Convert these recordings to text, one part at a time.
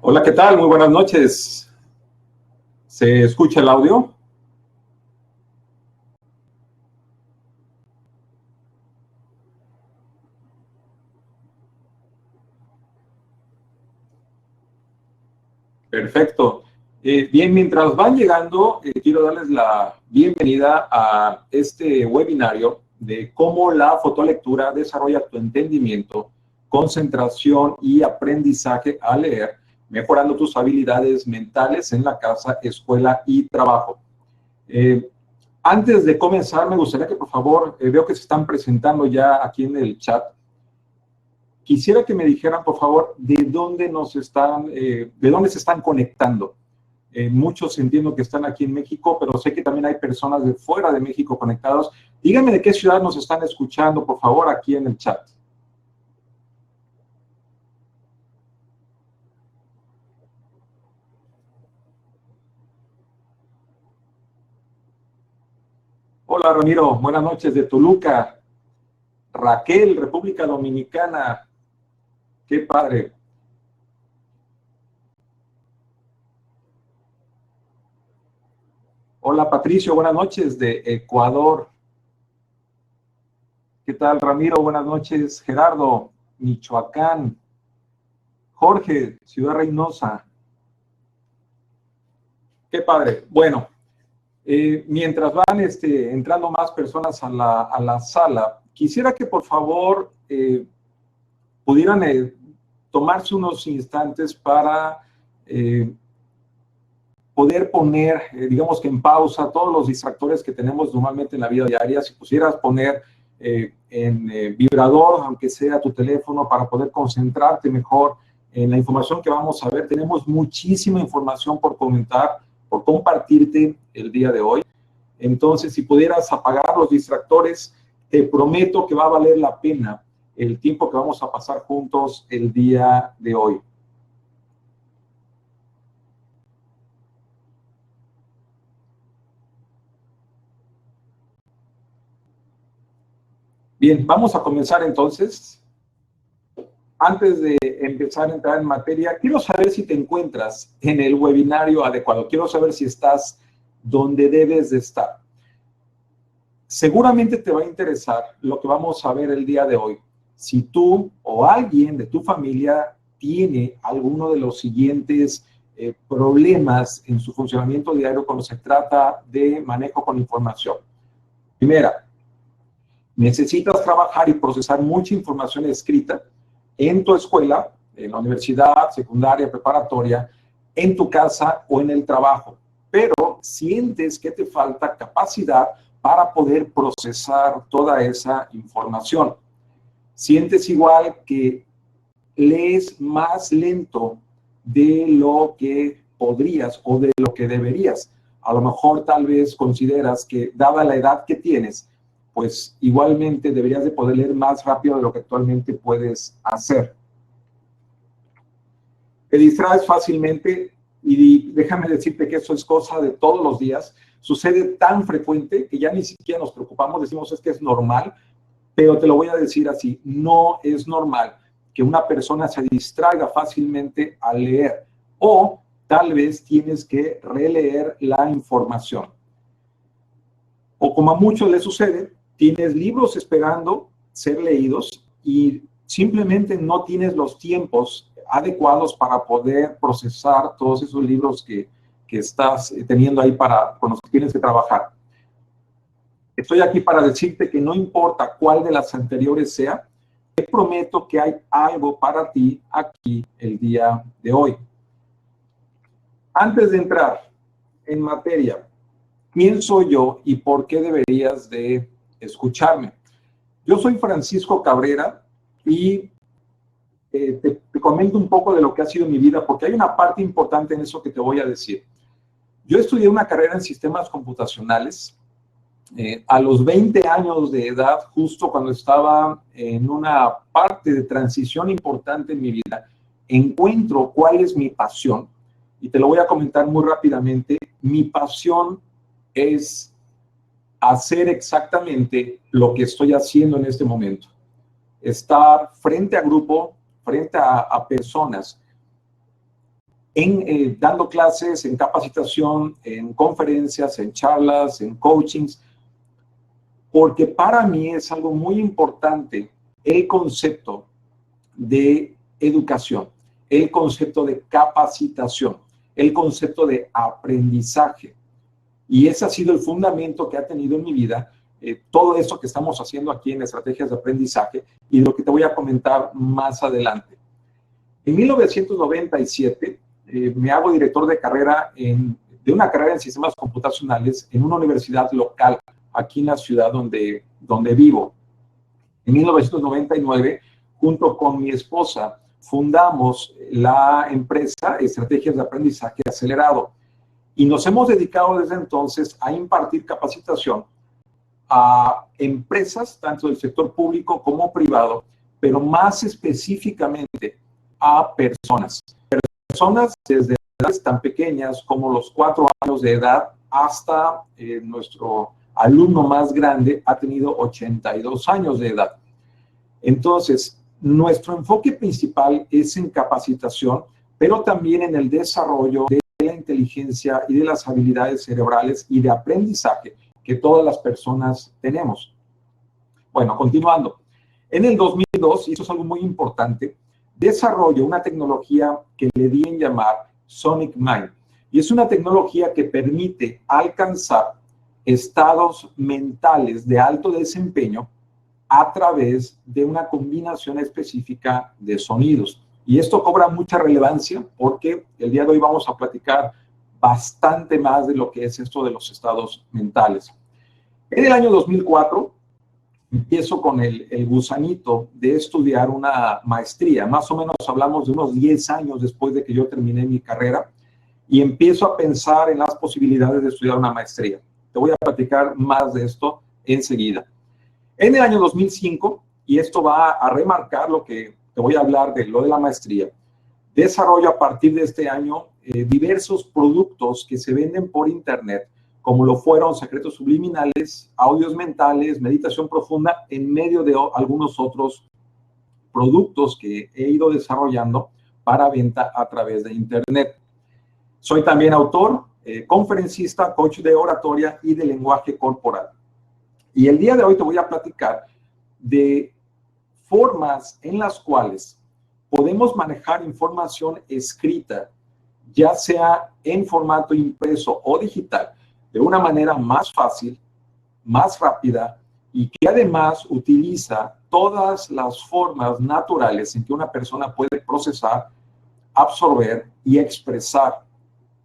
Hola, ¿qué tal? Muy buenas noches. ¿Se escucha el audio? Perfecto. Bien, mientras van llegando, quiero darles la bienvenida a este webinario de cómo la fotolectura desarrolla tu entendimiento, concentración y aprendizaje al leer, mejorando tus habilidades mentales en la casa, escuela y trabajo. Antes de comenzar, me gustaría que por favor, veo que se están presentando ya aquí en el chat. Quisiera que me dijeran, por favor, de dónde de dónde se están conectando. Muchos entiendo que están aquí en México, pero sé que también hay personas de fuera de México conectados. Díganme de qué ciudad nos están escuchando, por favor, aquí en el chat. Hola, Ramiro. Buenas noches de Toluca. Raquel, República Dominicana. Qué padre. Hola, Patricio. Buenas noches de Ecuador. ¿Qué tal, Ramiro? Buenas noches. Gerardo, Michoacán. Jorge, Ciudad Reynosa. Qué padre. Bueno, mientras van entrando más personas a la sala, quisiera que por favor pudieran tomarse unos instantes para poder poner, digamos que en pausa, todos los distractores que tenemos normalmente en la vida diaria. Si pusieras poner en vibrador, aunque sea tu teléfono, para poder concentrarte mejor en la información que vamos a ver. Tenemos muchísima información por comentar, por compartirte el día de hoy. Entonces, si pudieras apagar los distractores, te prometo que va a valer la pena el tiempo que vamos a pasar juntos el día de hoy. Bien, vamos a comenzar entonces. Antes de empezar a entrar en materia, quiero saber si te encuentras en el webinario adecuado. Quiero saber si estás donde debes de estar. Seguramente te va a interesar lo que vamos a ver el día de hoy. Si tú o alguien de tu familia tiene alguno de los siguientes problemas en su funcionamiento diario cuando se trata de manejo con información. Primera, necesitas trabajar y procesar mucha información escrita en tu escuela, en la universidad, secundaria, preparatoria, en tu casa o en el trabajo, pero sientes que te falta capacidad para poder procesar toda esa información. Sientes igual que lees más lento de lo que podrías o de lo que deberías. A lo mejor tal vez consideras que, dada la edad que tienes, pues igualmente deberías de poder leer más rápido de lo que actualmente puedes hacer. Te distraes fácilmente y déjame decirte que eso es cosa de todos los días. Sucede tan frecuente que ya ni siquiera nos preocupamos, decimos es que es normal, pero te lo voy a decir así, no es normal que una persona se distraiga fácilmente al leer, o tal vez tienes que releer la información. O como a muchos les sucede, tienes libros esperando ser leídos y simplemente no tienes los tiempos adecuados para poder procesar todos esos libros que estás teniendo ahí con los que tienes que trabajar. Estoy aquí para decirte que no importa cuál de las anteriores sea, te prometo que hay algo para ti aquí el día de hoy. Antes de entrar en materia, ¿quién soy yo y por qué deberías de escucharme? Yo soy Francisco Cabrera y te comento un poco de lo que ha sido mi vida, porque hay una parte importante en eso que te voy a decir. Yo estudié una carrera en sistemas computacionales. A los 20 años de edad, justo cuando estaba en una parte de transición importante en mi vida, encuentro cuál es mi pasión, y te lo voy a comentar muy rápidamente. Mi pasión es hacer exactamente lo que estoy haciendo en este momento. Estar frente a grupo, frente a personas dando clases, en capacitación, en conferencias, en charlas, en coachings, porque para mí es algo muy importante el concepto de educación, el concepto de capacitación, el concepto de aprendizaje. Y ese ha sido el fundamento que ha tenido en mi vida todo esto que estamos haciendo aquí en Estrategias de Aprendizaje y lo que te voy a comentar más adelante. En 1997 me hago director de carrera de una carrera en sistemas computacionales en una universidad local aquí en la ciudad donde vivo. En 1999, junto con mi esposa, fundamos la empresa Estrategias de Aprendizaje Acelerado y nos hemos dedicado desde entonces a impartir capacitación a empresas, tanto del sector público como privado, pero más específicamente a personas. Personas desde edades tan pequeñas como los 4 años de edad hasta nuestro alumno más grande ha tenido 82 años de edad. Entonces, nuestro enfoque principal es en capacitación, pero también en el desarrollo de la inteligencia y de las habilidades cerebrales y de aprendizaje que todas las personas tenemos. Bueno, continuando. En el 2002, y eso es algo muy importante, desarrollo una tecnología que le di en llamar Sonic Mind. Y es una tecnología que permite alcanzar estados mentales de alto desempeño a través de una combinación específica de sonidos. Y esto cobra mucha relevancia porque el día de hoy vamos a platicar bastante más de lo que es esto de los estados mentales. En el año 2004 empiezo con el gusanito de estudiar una maestría. Más o menos hablamos de unos 10 años después de que yo terminé mi carrera y empiezo a pensar en las posibilidades de estudiar una maestría. Te voy a platicar más de esto enseguida. En el año 2005, y esto va a remarcar lo que te voy a hablar de lo de la maestría, desarrollo a partir de este año diversos productos que se venden por internet, como lo fueron secretos subliminales, audios mentales, meditación profunda, en medio de algunos otros productos que he ido desarrollando para venta a través de internet. Soy también autor, conferencista, coach de oratoria y de lenguaje corporal. Y el día de hoy te voy a platicar de formas en las cuales podemos manejar información escrita, ya sea en formato impreso o digital, de una manera más fácil, más rápida y que además utiliza todas las formas naturales en que una persona puede procesar, absorber y expresar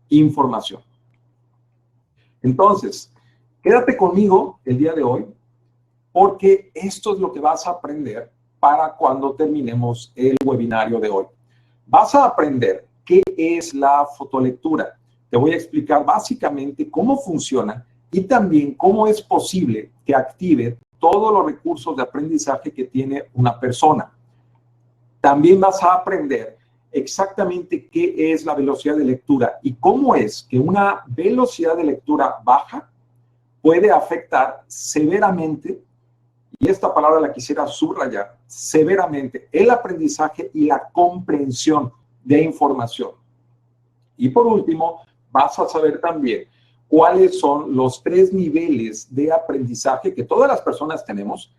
información. Entonces, quédate conmigo el día de hoy porque esto es lo que vas a aprender para cuando terminemos el webinario de hoy. Vas a aprender qué es la fotolectura. Te voy a explicar básicamente cómo funciona y también cómo es posible que active todos los recursos de aprendizaje que tiene una persona. También vas a aprender exactamente qué es la velocidad de lectura y cómo es que una velocidad de lectura baja puede afectar severamente, y esta palabra la quisiera subrayar, severamente el aprendizaje y la comprensión de información. Y por último, vas a saber también cuáles son los 3 niveles de aprendizaje que todas las personas tenemos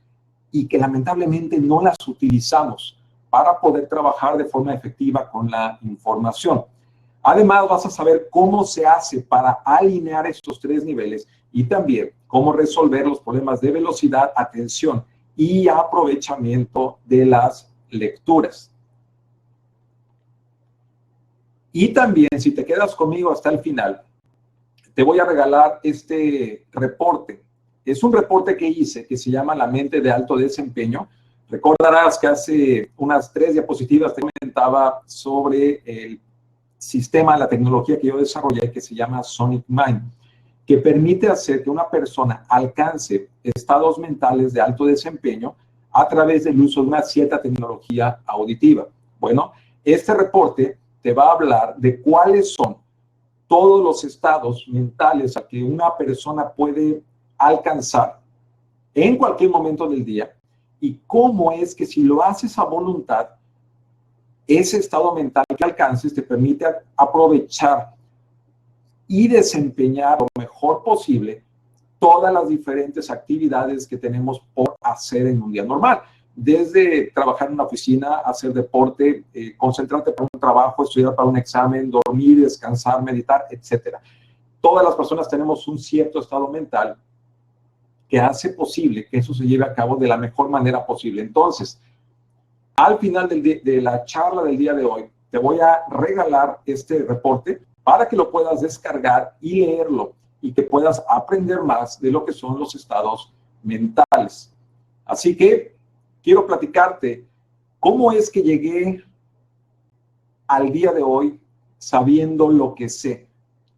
y que lamentablemente no las utilizamos para poder trabajar de forma efectiva con la información. Además, vas a saber cómo se hace para alinear estos 3 niveles y también cómo resolver los problemas de velocidad, atención y aprovechamiento de las lecturas. Y también, si te quedas conmigo hasta el final, te voy a regalar este reporte. Es un reporte que hice que se llama La mente de alto desempeño. Recordarás que hace unas 3 diapositivas te comentaba sobre el sistema, la tecnología que yo desarrollé que se llama Sonic Mind, que permite hacer que una persona alcance estados mentales de alto desempeño a través del uso de una cierta tecnología auditiva. Bueno, este reporte te va a hablar de cuáles son todos los estados mentales a que una persona puede alcanzar en cualquier momento del día y cómo es que si lo haces a voluntad, ese estado mental que alcances te permite aprovechar y desempeñar lo mejor posible todas las diferentes actividades que tenemos por hacer en un día normal. Desde trabajar en una oficina, hacer deporte, concentrarte para un trabajo, estudiar para un examen, dormir, descansar, meditar, etc. Todas las personas tenemos un cierto estado mental que hace posible que eso se lleve a cabo de la mejor manera posible. Entonces, al final de la charla del día de hoy, te voy a regalar este reporte para que lo puedas descargar y leerlo y que puedas aprender más de lo que son los estados mentales. Así que quiero platicarte cómo es que llegué al día de hoy sabiendo lo que sé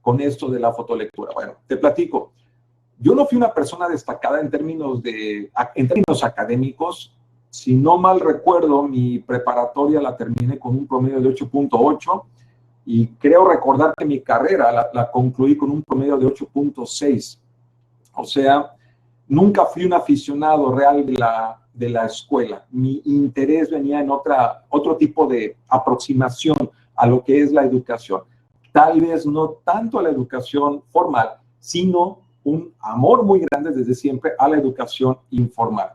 con esto de la fotolectura. Bueno, te platico. Yo no fui una persona destacada en términos académicos. Si no mal recuerdo, mi preparatoria la terminé con un promedio de 8.8 y creo recordar que mi carrera la concluí con un promedio de 8.6. O sea, nunca fui un aficionado real de la escuela. Mi interés venía en otro tipo de aproximación a lo que es la educación. Tal vez no tanto a la educación formal, sino un amor muy grande desde siempre a la educación informal.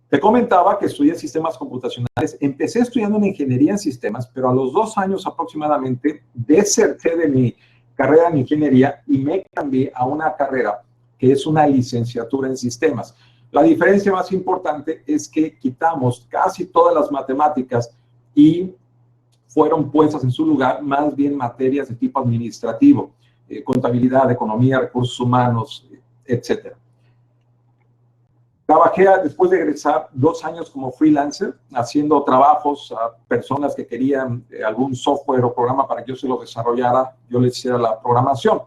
Te comentaba que estudié sistemas computacionales. Empecé estudiando en ingeniería en sistemas, pero a los 2 años aproximadamente deserté de mi carrera en ingeniería y me cambié a una carrera que es una licenciatura en sistemas. La diferencia más importante es que quitamos casi todas las matemáticas y fueron puestas en su lugar más bien materias de tipo administrativo, contabilidad, economía, recursos humanos, etc. Trabajé después de egresar 2 años como freelancer, haciendo trabajos a personas que querían algún software o programa para que yo se lo desarrollara, yo les hiciera la programación.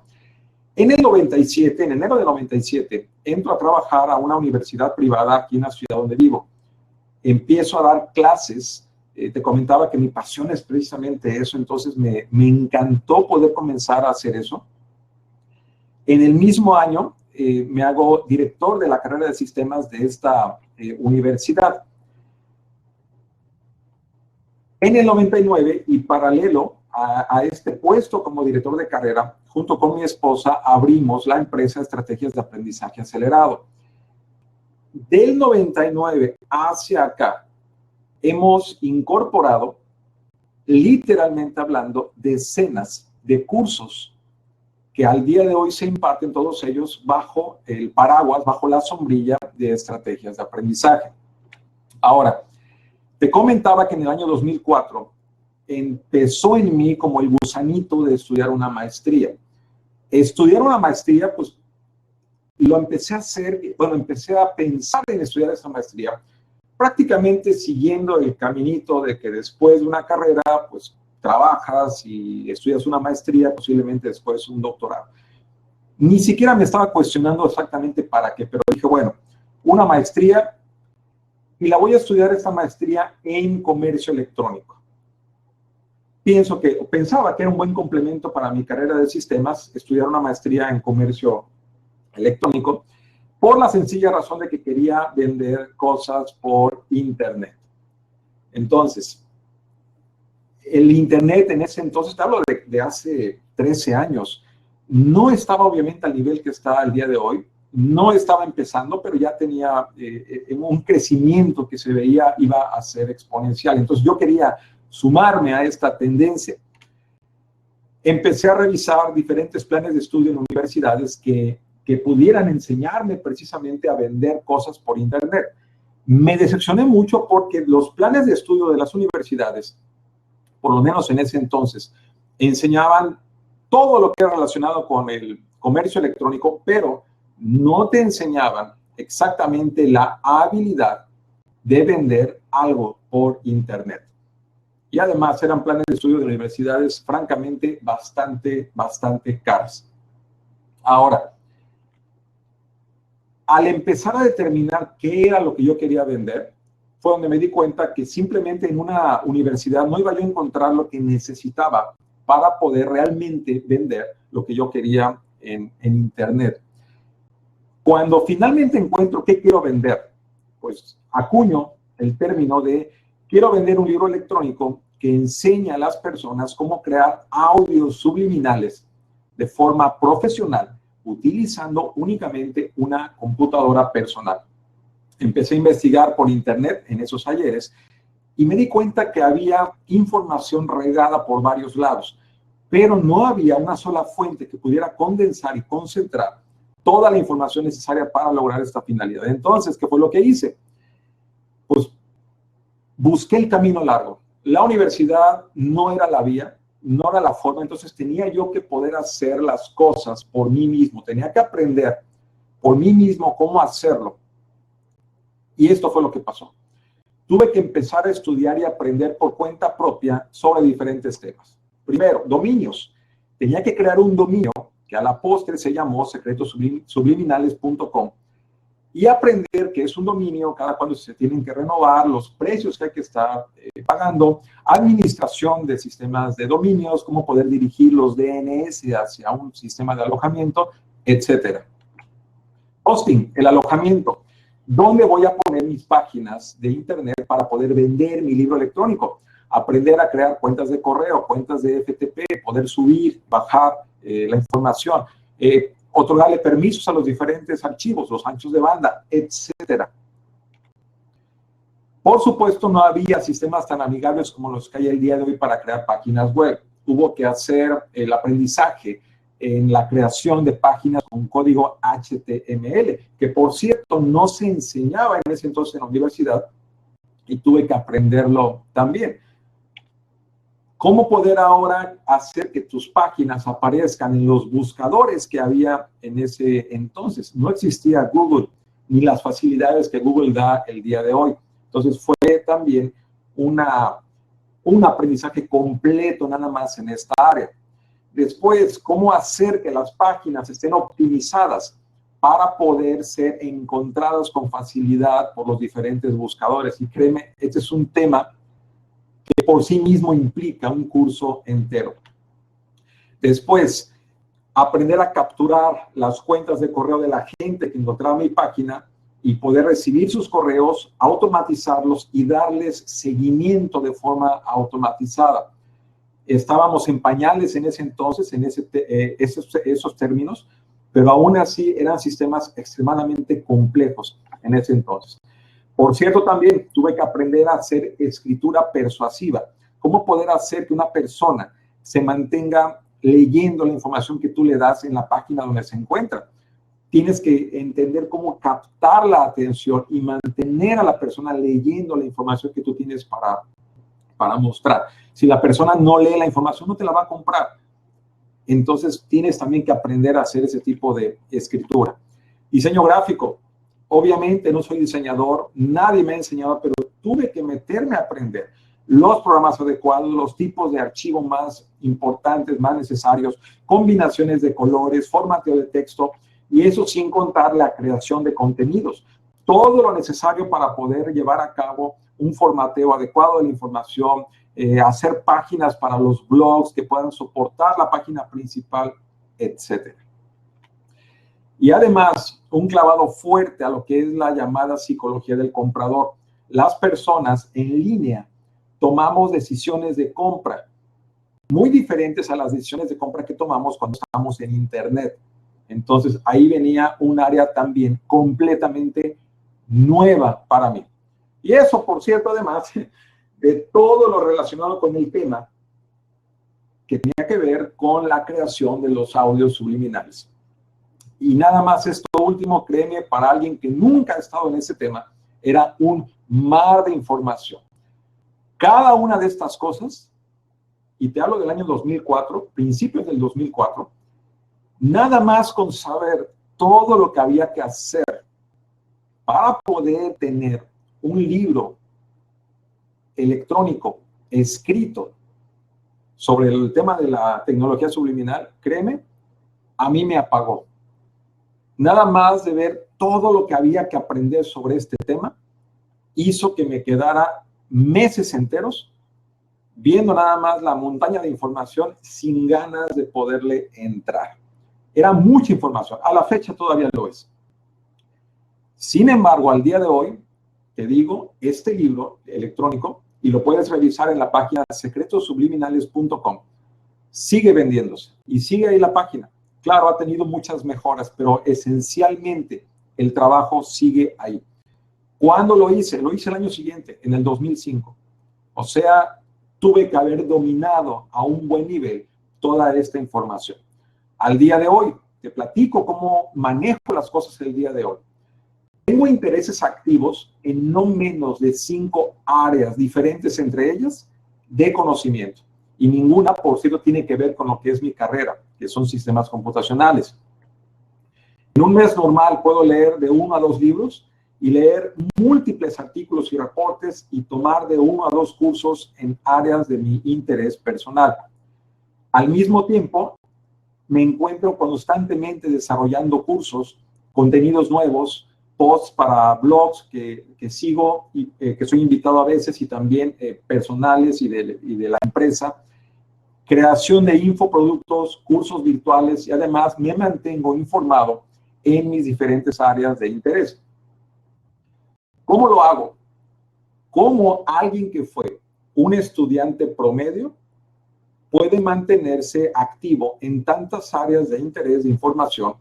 En el 97, en enero del 97, entro a trabajar a una universidad privada aquí en la ciudad donde vivo. Empiezo a dar clases. Te comentaba que mi pasión es precisamente eso, entonces me encantó poder comenzar a hacer eso. En el mismo año me hago director de la carrera de sistemas de esta universidad. En el 99, y paralelo a este puesto como director de carrera, junto con mi esposa, abrimos la empresa Estrategias de Aprendizaje Acelerado. Del 99 hacia acá, hemos incorporado, literalmente hablando, decenas de cursos que al día de hoy se imparten todos ellos bajo el paraguas, bajo la sombrilla de Estrategias de Aprendizaje. Ahora, te comentaba que en el año 2004 empezó en mí como el gusanito de estudiar una maestría. Estudiar una maestría, pues, lo empecé a hacer, bueno, empecé a pensar en estudiar esa maestría, prácticamente siguiendo el caminito de que después de una carrera, pues, trabajas y estudias una maestría, posiblemente después un doctorado. Ni siquiera me estaba cuestionando exactamente para qué, pero dije, bueno, una maestría, y la voy a estudiar esta maestría en comercio electrónico. Pensaba que era un buen complemento para mi carrera de sistemas, estudiar una maestría en comercio electrónico, por la sencilla razón de que quería vender cosas por Internet. Entonces, el Internet en ese entonces, te hablo de hace 13 años, no estaba obviamente al nivel que está al día de hoy, no estaba empezando, pero ya tenía un crecimiento que se veía iba a ser exponencial. Entonces yo quería sumarme a esta tendencia. Empecé a revisar diferentes planes de estudio en universidades que pudieran enseñarme precisamente a vender cosas por Internet. Me decepcioné mucho porque los planes de estudio de las universidades, por lo menos en ese entonces, enseñaban todo lo que era relacionado con el comercio electrónico, pero no te enseñaban exactamente la habilidad de vender algo por Internet. Y además eran planes de estudio de universidades francamente bastante caros. Ahora, al empezar a determinar qué era lo que yo quería vender, fue donde me di cuenta que simplemente en una universidad no iba yo a encontrar lo que necesitaba para poder realmente vender lo que yo quería en Internet. Cuando finalmente encuentro qué quiero vender, pues acuño el término de quiero vender un libro electrónico que enseña a las personas cómo crear audios subliminales de forma profesional, utilizando únicamente una computadora personal. Empecé a investigar por internet en esos talleres y me di cuenta que había información regada por varios lados, pero no había una sola fuente que pudiera condensar y concentrar toda la información necesaria para lograr esta finalidad. Entonces, ¿qué fue lo que hice? Pues busqué el camino largo. La universidad no era la vía, no era la forma, entonces tenía yo que poder hacer las cosas por mí mismo, tenía que aprender por mí mismo cómo hacerlo. Y esto fue lo que pasó. Tuve que empezar a estudiar y aprender por cuenta propia sobre diferentes temas. Primero, dominios. Tenía que crear un dominio que a la postre se llamó secretossubliminales.com y aprender qué es un dominio, cada cuándo se tienen que renovar, los precios que hay que estar pagando, administración de sistemas de dominios, cómo poder dirigir los DNS hacia un sistema de alojamiento, etc. Hosting, el alojamiento. ¿Dónde voy a poner mis páginas de internet para poder vender mi libro electrónico? Aprender a crear cuentas de correo, cuentas de FTP, poder subir, bajar la información, otorgarle permisos a los diferentes archivos, los anchos de banda, etc. Por supuesto, no había sistemas tan amigables como los que hay el día de hoy para crear páginas web. Hubo que hacer el aprendizaje en la creación de páginas con código HTML, que por cierto no se enseñaba en ese entonces en la universidad y tuve que aprenderlo también. ¿Cómo poder ahora hacer que tus páginas aparezcan en los buscadores que había en ese entonces? No existía Google ni las facilidades que Google da el día de hoy. Entonces fue también un aprendizaje completo nada más en esta área. Después, cómo hacer que las páginas estén optimizadas para poder ser encontradas con facilidad por los diferentes buscadores. Y créeme, este es un tema que por sí mismo implica un curso entero. Después, aprender a capturar las cuentas de correo de la gente que encontraba mi página y poder recibir sus correos, automatizarlos y darles seguimiento de forma automatizada. Estábamos en pañales en ese entonces, en esos términos, pero aún así eran sistemas extremadamente complejos en ese entonces. Por cierto, también tuve que aprender a hacer escritura persuasiva. ¿Cómo poder hacer que una persona se mantenga leyendo la información que tú le das en la página donde se encuentra? Tienes que entender cómo captar la atención y mantener a la persona leyendo la información que tú tienes para mostrar. Si la persona no lee la información, no te la va a comprar. Entonces, tienes también que aprender a hacer ese tipo de escritura. Diseño gráfico. Obviamente no soy diseñador, nadie me ha enseñado, pero tuve que meterme a aprender los programas adecuados, los tipos de archivo más importantes, más necesarios, combinaciones de colores, formateo de texto, y eso sin contar la creación de contenidos. Todo lo necesario para poder llevar a cabo un formateo adecuado de la información, hacer páginas para los blogs que puedan soportar la página principal, etc. Y además, un clavado fuerte a lo que es la llamada psicología del comprador. Las personas en línea tomamos decisiones de compra muy diferentes a las decisiones de compra que tomamos cuando estamos en internet. Entonces, ahí venía un área también completamente nueva para mí. Y eso, por cierto, además de todo lo relacionado con el tema que tenía que ver con la creación de los audios subliminales. Y nada más esto último, créeme, para alguien que nunca ha estado en ese tema, era un mar de información. Cada una de estas cosas, y te hablo del año 2004, principios del 2004, nada más con saber todo lo que había que hacer para poder tener un libro electrónico escrito sobre el tema de la tecnología subliminal, créeme, a mí me apagó. Nada más de ver todo lo que había que aprender sobre este tema, hizo que me quedara meses enteros viendo nada más la montaña de información sin ganas de poderle entrar. Era mucha información, a la fecha todavía lo es. Sin embargo, al día de hoy, te digo, este libro electrónico y lo puedes revisar en la página secretossubliminales.com. Sigue vendiéndose y sigue ahí la página. Claro, ha tenido muchas mejoras, pero esencialmente el trabajo sigue ahí. ¿Cuándo lo hice? Lo hice el año siguiente, en el 2005. O sea, tuve que haber dominado a un buen nivel toda esta información. Al día de hoy, te platico cómo manejo las cosas el día de hoy. Tengo intereses activos en no menos de 5 áreas diferentes entre ellas de conocimiento. Y ninguna, por cierto, tiene que ver con lo que es mi carrera, que son sistemas computacionales. En un mes normal puedo leer de 1 a 2 libros y leer múltiples artículos y reportes y tomar de 1 a 2 cursos en áreas de mi interés personal. Al mismo tiempo, me encuentro constantemente desarrollando cursos, contenidos nuevos, posts para blogs que sigo y que soy invitado a veces y también personales y de la empresa, creación de infoproductos, cursos virtuales y además me mantengo informado en mis diferentes áreas de interés. ¿Cómo lo hago? ¿Cómo alguien que fue un estudiante promedio puede mantenerse activo en tantas áreas de interés de información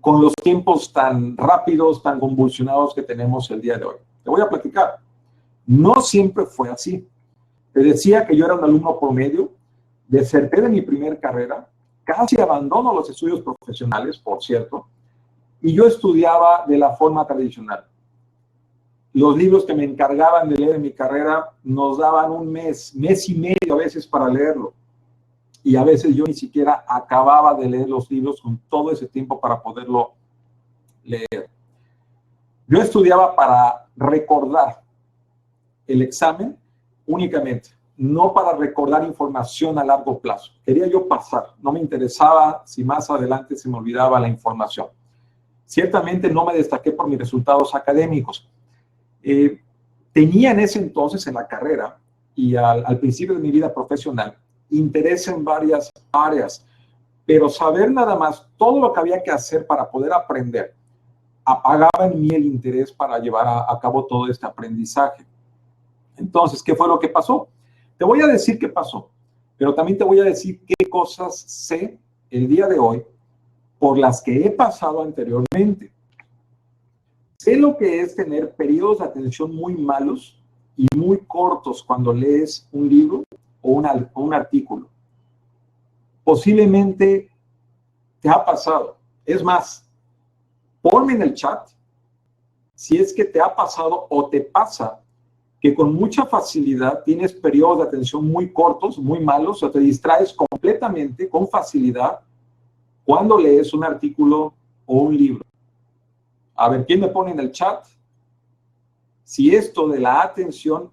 con los tiempos tan rápidos, tan convulsionados que tenemos el día de hoy? Te voy a platicar. No siempre fue así. Te decía que yo era un alumno promedio, deserté de mi primer carrera, casi abandono los estudios profesionales, por cierto, y yo estudiaba de la forma tradicional. Los libros que me encargaban de leer en mi carrera nos daban un mes, mes y medio a veces para leerlo. Y a veces yo ni siquiera acababa de leer los libros con todo ese tiempo para poderlo leer. Yo estudiaba para recordar el examen únicamente, no para recordar información a largo plazo. Quería yo pasar, no me interesaba si más adelante se me olvidaba la información. Ciertamente no me destaqué por mis resultados académicos. Tenía en ese entonces en la carrera y al principio de mi vida profesional interés en varias áreas, pero saber nada más todo lo que había que hacer para poder aprender apagaba en mí el interés para llevar a cabo todo este aprendizaje. Entonces, ¿qué fue lo que pasó? Te voy a decir qué pasó, pero también te voy a decir qué cosas sé el día de hoy por las que he pasado anteriormente. Sé lo que es tener periodos de atención muy malos y muy cortos cuando lees un libro o un artículo. Posiblemente te ha pasado. Es más, ponme en el chat si es que te ha pasado o te pasa que con mucha facilidad tienes periodos de atención muy cortos, muy malos, o te distraes completamente, con facilidad, cuando lees un artículo o un libro. A ver, ¿quién me pone en el chat si esto de la atención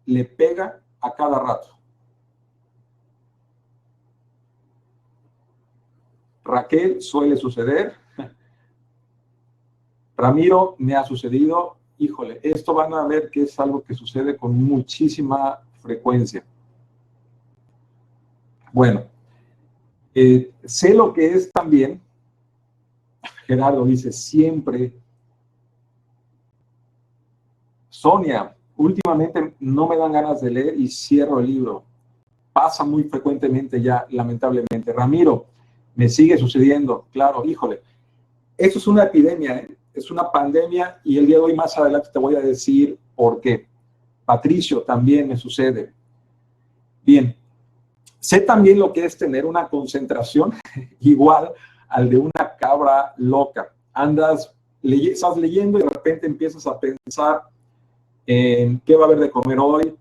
le pega a cada rato? Raquel, suele suceder. Ramiro, me ha sucedido. Híjole, esto van a ver que es algo que sucede con muchísima frecuencia. Bueno, sé lo que es también. Gerardo dice, siempre. Sonia, últimamente no me dan ganas de leer y cierro el libro. Pasa muy frecuentemente ya, lamentablemente. Ramiro, me sigue sucediendo. Claro, híjole. Esto es una epidemia, ¿eh? Es una pandemia y el día de hoy más adelante te voy a decir por qué. Patricio, también me sucede. Bien, sé también lo que es tener una concentración igual al de una cabra loca. Estás leyendo y de repente empiezas a pensar en qué va a haber de comer hoy,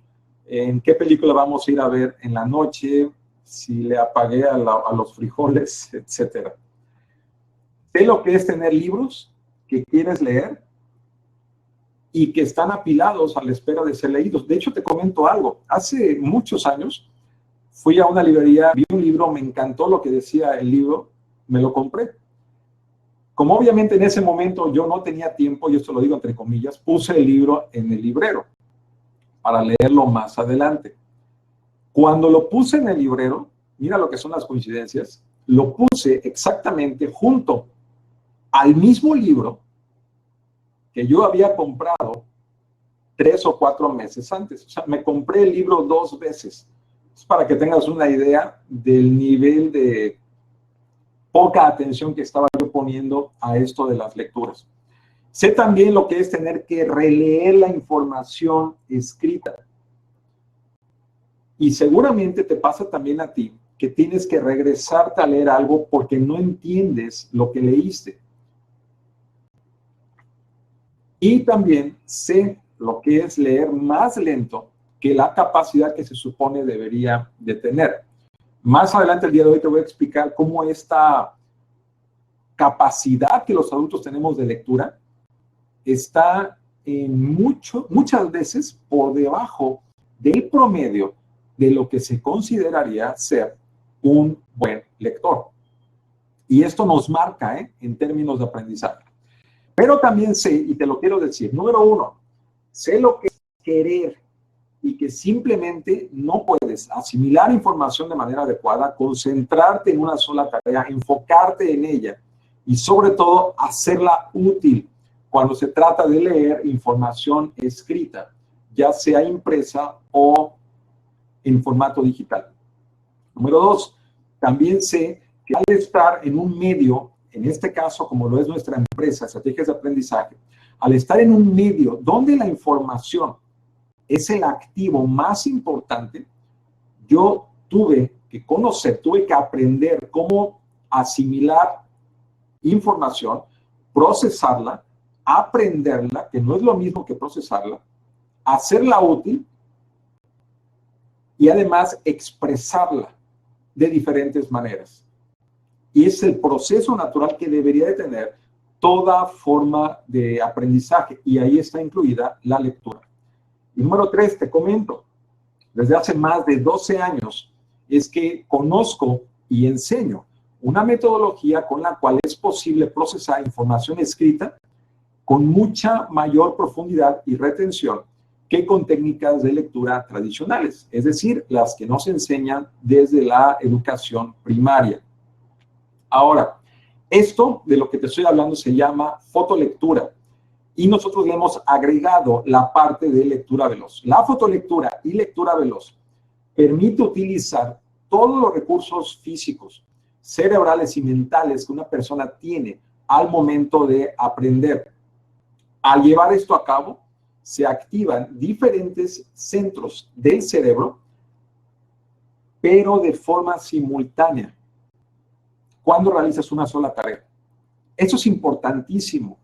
en qué película vamos a ir a ver en la noche, si le apagué a los frijoles, etcétera. Sé lo que es tener libros que quieres leer y que están apilados a la espera de ser leídos. De hecho, te comento algo. Hace muchos años fui a una librería, vi un libro, me encantó lo que decía el libro, me lo compré. Como obviamente en ese momento yo no tenía tiempo, y esto lo digo entre comillas, puse el libro en el librero para leerlo más adelante. Cuando lo puse en el librero, mira lo que son las coincidencias, lo puse exactamente junto al mismo libro que yo había comprado 3 o 4 meses antes. O sea, me compré el libro 2 veces. Es para que tengas una idea del nivel de poca atención que estaba yo poniendo a esto de las lecturas. Sé también lo que es tener que releer la información escrita. Y seguramente te pasa también a ti que tienes que regresarte a leer algo porque no entiendes lo que leíste. Y también sé lo que es leer más lento que la capacidad que se supone debería de tener. Más adelante el día de hoy te voy a explicar cómo esta capacidad que los adultos tenemos de lectura está muchas veces por debajo del promedio de lo que se consideraría ser un buen lector. Y esto nos marca, en términos de aprendizaje. Pero también sé, y te lo quiero decir, número 1, sé lo que es querer y que simplemente no puedes asimilar información de manera adecuada, concentrarte en una sola tarea, enfocarte en ella y sobre todo hacerla útil cuando se trata de leer información escrita, ya sea impresa o en formato digital. Número 2, también sé que al estar en un medio, en este caso como lo es nuestra empresa, Estrategias de Aprendizaje, al estar en un medio donde la información es el activo más importante, yo tuve que conocer, tuve que aprender cómo asimilar información, procesarla, aprenderla, que no es lo mismo que procesarla, hacerla útil y además expresarla de diferentes maneras. Y es el proceso natural que debería de tener toda forma de aprendizaje, y ahí está incluida la lectura. Y número 3, te comento, desde hace más de 12 años es que conozco y enseño una metodología con la cual es posible procesar información escrita con mucha mayor profundidad y retención que con técnicas de lectura tradicionales, es decir, las que nos enseñan desde la educación primaria. Ahora, esto de lo que te estoy hablando se llama fotolectura y nosotros le hemos agregado la parte de lectura veloz. La fotolectura y lectura veloz permite utilizar todos los recursos físicos, cerebrales y mentales que una persona tiene al momento de aprender. Al llevar esto a cabo, se activan diferentes centros del cerebro, pero de forma simultánea, cuando realizas una sola tarea. Eso es importantísimo.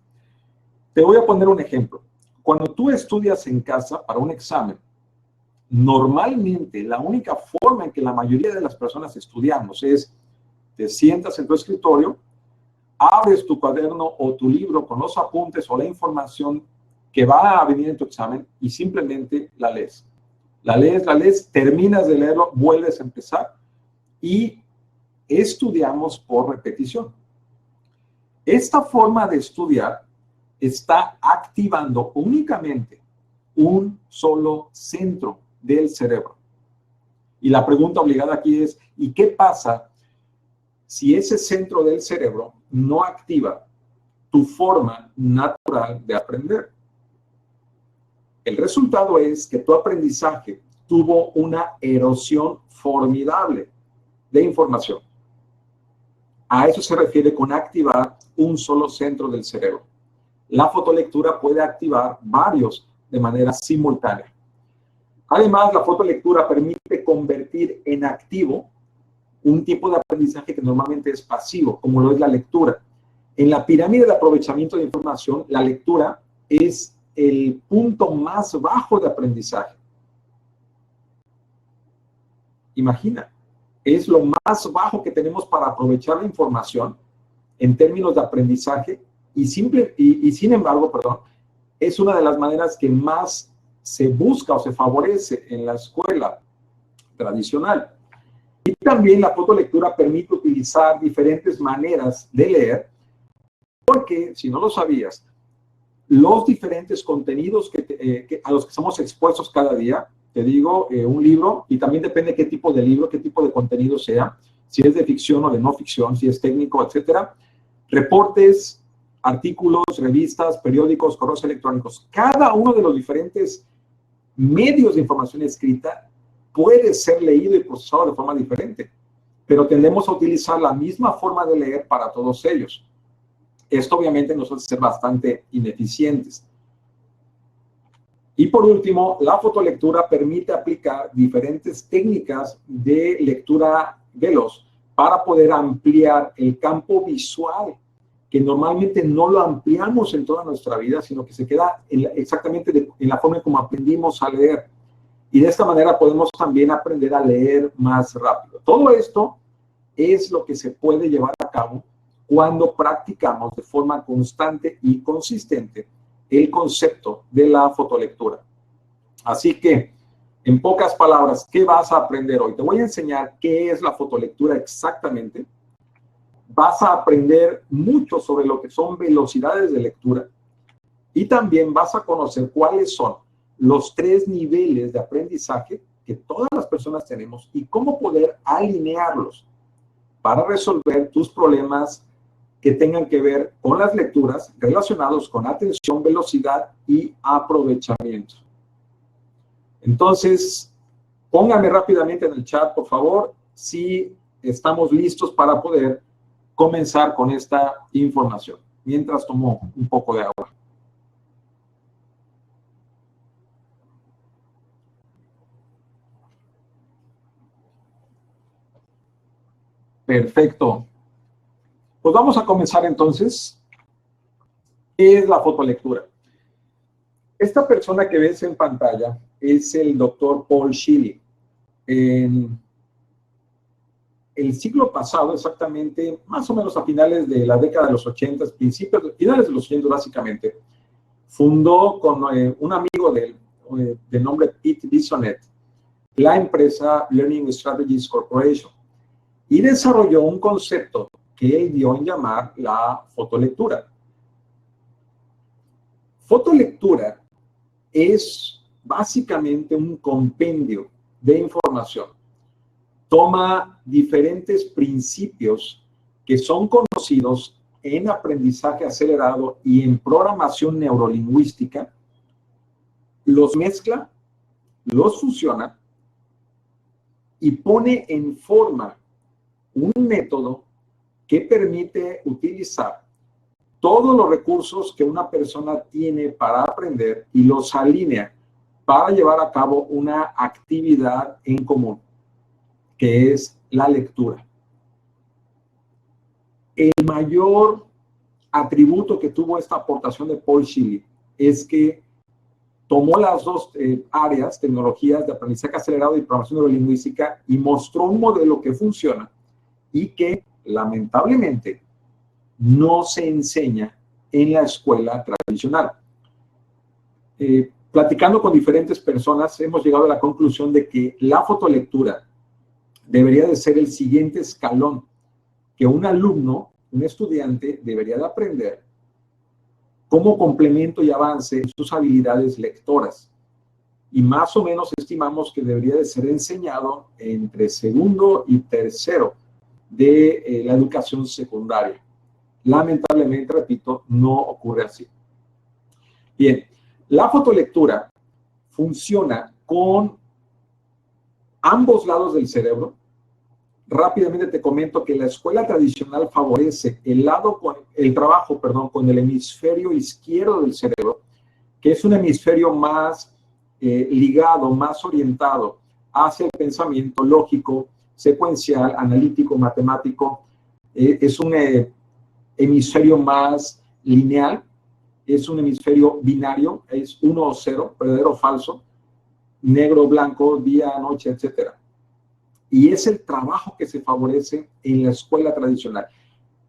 Te voy a poner un ejemplo. Cuando tú estudias en casa para un examen, normalmente la única forma en que la mayoría de las personas estudiamos es te sientas en tu escritorio, abres tu cuaderno o tu libro con los apuntes o la información que va a venir en tu examen y simplemente la lees. La lees, terminas de leerlo, vuelves a empezar y estudiamos por repetición. Esta forma de estudiar está activando únicamente un solo centro del cerebro. Y la pregunta obligada aquí es, ¿y qué pasa si ese centro del cerebro no activa tu forma natural de aprender? El resultado es que tu aprendizaje tuvo una erosión formidable de información. A eso se refiere con activar un solo centro del cerebro. La fotolectura puede activar varios de manera simultánea. Además, la fotolectura permite convertir en activo un tipo de aprendizaje que normalmente es pasivo, como lo es la lectura. En la pirámide de aprovechamiento de información, la lectura es el punto más bajo de aprendizaje. Imagina, es lo más bajo que tenemos para aprovechar la información en términos de aprendizaje y sin embargo, es una de las maneras que más se busca o se favorece en la escuela tradicional. Y también la fotolectura permite utilizar diferentes maneras de leer, porque, si no lo sabías, los diferentes contenidos a los que estamos expuestos cada día, te digo, un libro, y también depende qué tipo de libro, qué tipo de contenido sea, si es de ficción o de no ficción, si es técnico, etcétera, reportes, artículos, revistas, periódicos, correos electrónicos. Cada uno de los diferentes medios de información escrita puede ser leído y procesado de forma diferente, pero tendemos a utilizar la misma forma de leer para todos ellos. Esto obviamente nos hace ser bastante ineficientes. Y por último, la fotolectura permite aplicar diferentes técnicas de lectura veloz para poder ampliar el campo visual, que normalmente no lo ampliamos en toda nuestra vida, sino que se queda exactamente en la forma como aprendimos a leer. Y de esta manera podemos también aprender a leer más rápido. Todo esto es lo que se puede llevar a cabo cuando practicamos de forma constante y consistente el concepto de la fotolectura. Así que, en pocas palabras, ¿qué vas a aprender hoy? Te voy a enseñar qué es la fotolectura exactamente. Vas a aprender mucho sobre lo que son velocidades de lectura y también vas a conocer cuáles son los 3 niveles de aprendizaje que todas las personas tenemos y cómo poder alinearlos para resolver tus problemas que tengan que ver con las lecturas relacionados con atención, velocidad y aprovechamiento. Entonces, póngame rápidamente en el chat, por favor, si estamos listos para poder comenzar con esta información. Mientras tomo un poco de agua. Perfecto. Pues vamos a comenzar entonces. ¿Qué es la fotolectura? Esta persona que ves en pantalla es el doctor Paul Scheele. En el siglo pasado, exactamente, más o menos a finales de la década de los 80, finales de los 80 básicamente, fundó con un amigo de nombre Pete Bissonnette la empresa Learning Strategies Corporation y desarrolló un concepto que él dio en llamar la fotolectura. Fotolectura es básicamente un compendio de información. Toma diferentes principios que son conocidos en aprendizaje acelerado y en programación neurolingüística, los mezcla, los fusiona y pone en forma un método que permite utilizar todos los recursos que una persona tiene para aprender y los alinea para llevar a cabo una actividad en común, que es la lectura. El mayor atributo que tuvo esta aportación de Paul Scheele es que tomó las dos áreas, tecnologías de aprendizaje acelerado y programación neurolingüística, y mostró un modelo que funciona y que lamentablemente no se enseña en la escuela tradicional. Platicando con diferentes personas, hemos llegado a la conclusión de que la fotolectura debería de ser el siguiente escalón que un alumno, un estudiante, debería de aprender como complemento y avance en sus habilidades lectoras. Y más o menos estimamos que debería de ser enseñado entre segundo y tercero de la educación secundaria. Lamentablemente, repito, no ocurre así. Bien, la fotolectura funciona con ambos lados del cerebro. Rápidamente te comento que la escuela tradicional favorece el trabajo con el hemisferio izquierdo del cerebro, que es un hemisferio más ligado, más orientado hacia el pensamiento lógico, secuencial, analítico, matemático. Es un hemisferio más lineal, es un hemisferio binario, es 1 o 0, verdadero o falso, negro, blanco, día, noche, etcétera. Y es el trabajo que se favorece en la escuela tradicional.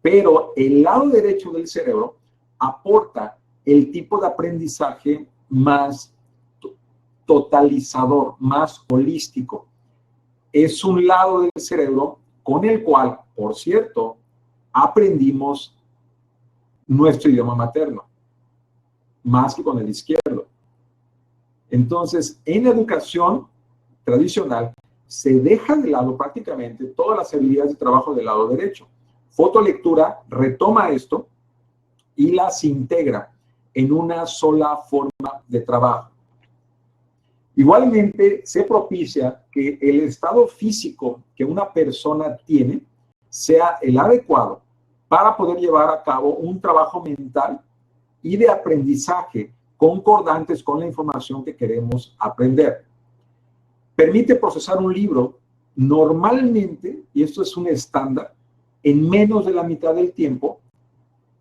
Pero el lado derecho del cerebro aporta el tipo de aprendizaje más totalizador, más holístico. Es un lado del cerebro con el cual, por cierto, aprendimos nuestro idioma materno, más que con el izquierdo. Entonces, en la educación tradicional, se deja de lado prácticamente todas las habilidades de trabajo del lado derecho. Fotolectura retoma esto y las integra en una sola forma de trabajo. Igualmente, se propicia que el estado físico que una persona tiene sea el adecuado para poder llevar a cabo un trabajo mental y de aprendizaje concordantes con la información que queremos aprender. Permite procesar un libro normalmente, y esto es un estándar, en menos de la mitad del tiempo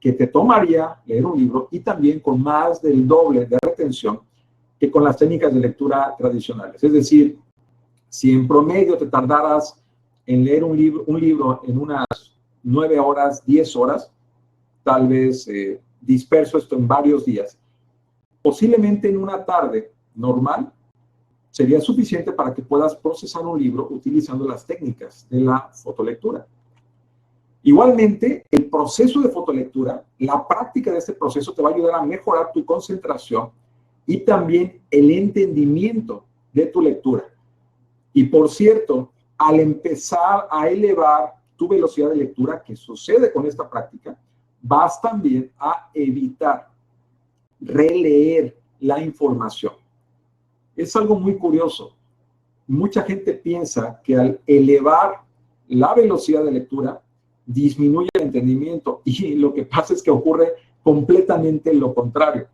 que te tomaría leer un libro, y también con más del doble de retención que con las técnicas de lectura tradicionales. Es decir, si en promedio te tardaras en leer un libro en unas 9 horas, 10 horas, tal vez disperso esto en varios días, posiblemente en una tarde normal sería suficiente para que puedas procesar un libro utilizando las técnicas de la fotolectura. Igualmente, el proceso de fotolectura, la práctica de este proceso te va a ayudar a mejorar tu concentración y también el entendimiento de tu lectura. Y por cierto, al empezar a elevar tu velocidad de lectura, que sucede con esta práctica, vas también a evitar releer la información. Es algo muy curioso. Mucha gente piensa que al elevar la velocidad de lectura disminuye el entendimiento, y lo que pasa es que ocurre completamente lo contrario.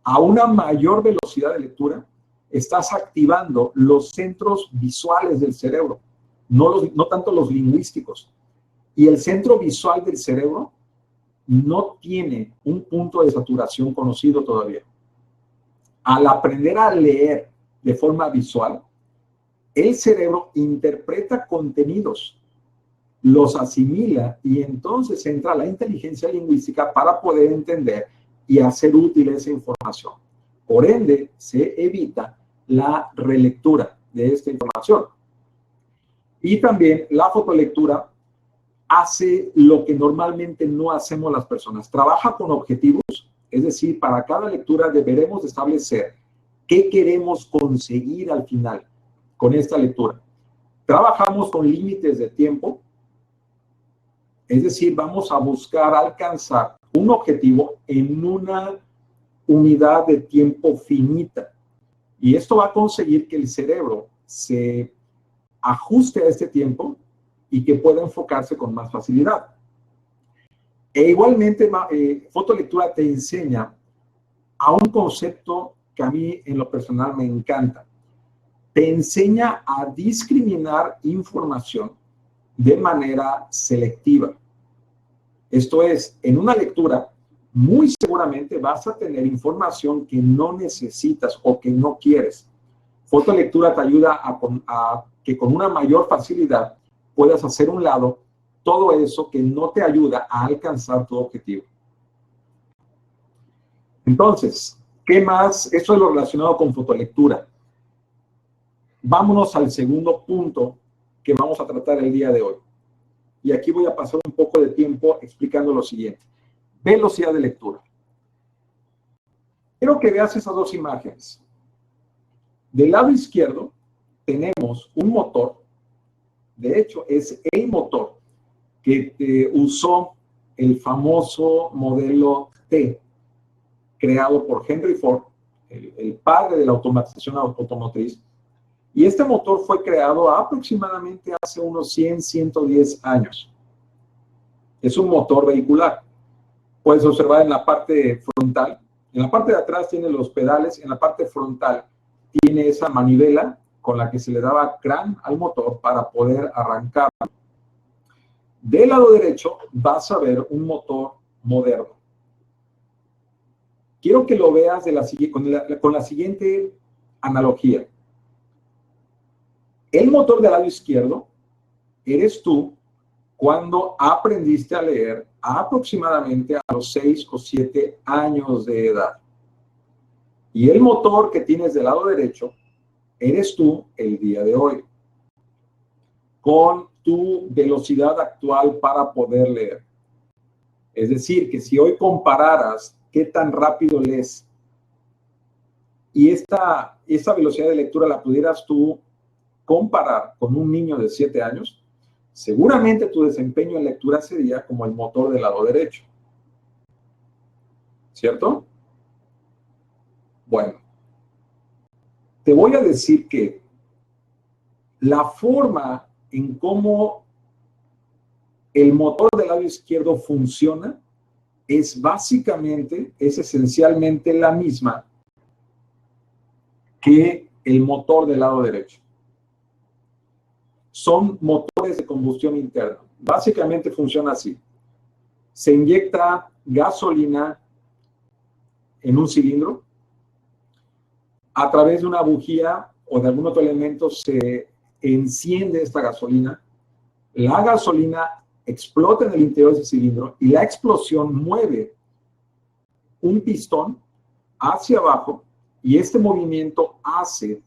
A una mayor velocidad de lectura estás activando los centros visuales del cerebro, no tanto los lingüísticos. Y el centro visual del cerebro no tiene un punto de saturación conocido todavía. Al aprender a leer de forma visual, el cerebro interpreta contenidos, los asimila, y entonces entra la inteligencia lingüística para poder entender y hacer útil esa información. Por ende, se evita la relectura de esta información. Y también la fotolectura hace lo que normalmente no hacemos las personas. Trabaja con objetivos, es decir, para cada lectura deberemos establecer qué queremos conseguir al final con esta lectura. Trabajamos con límites de tiempo, es decir, vamos a buscar alcanzar un objetivo en una unidad de tiempo finita. Y esto va a conseguir que el cerebro se ajuste a este tiempo y que pueda enfocarse con más facilidad. E igualmente, fotolectura te enseña a un concepto que a mí en lo personal me encanta. Te enseña a discriminar información de manera selectiva. Esto es, en una lectura, muy seguramente vas a tener información que no necesitas o que no quieres. Fotolectura te ayuda a que con una mayor facilidad puedas hacer a un lado todo eso que no te ayuda a alcanzar tu objetivo. Entonces, ¿qué más? Eso es lo relacionado con fotolectura. Vámonos al segundo punto que vamos a tratar el día de hoy. Y aquí voy a pasar un poco de tiempo explicando lo siguiente. Velocidad de lectura. Quiero que veas esas dos imágenes. Del lado izquierdo tenemos un motor. De hecho, es el motor que usó el famoso modelo T, creado por Henry Ford, el padre de la automatización automotriz. Y este motor fue creado aproximadamente hace unos 100, 110 años. Es un motor vehicular. Puedes observar en la parte frontal. En la parte de atrás tiene los pedales. En la parte frontal tiene esa manivela con la que se le daba crank al motor para poder arrancarlo. Del lado derecho vas a ver un motor moderno. Quiero que lo veas con la siguiente analogía. El motor del lado izquierdo eres tú cuando aprendiste a leer aproximadamente a los 6 o 7 años de edad. Y el motor que tienes del lado derecho eres tú el día de hoy, con tu velocidad actual para poder leer. Es decir, que si hoy compararas qué tan rápido lees y esta velocidad de lectura la pudieras tú comparar con un niño de 7 años, seguramente tu desempeño en lectura sería como el motor del lado derecho. ¿cierto? Bueno, te voy a decir que la forma en cómo el motor del lado izquierdo funciona es esencialmente la misma que el motor del lado derecho. Son motores de combustión interna. Básicamente funciona así. Se inyecta gasolina en un cilindro. A través de una bujía o de algún otro elemento se enciende esta gasolina. La gasolina explota en el interior de ese cilindro y la explosión mueve un pistón hacia abajo y este movimiento hace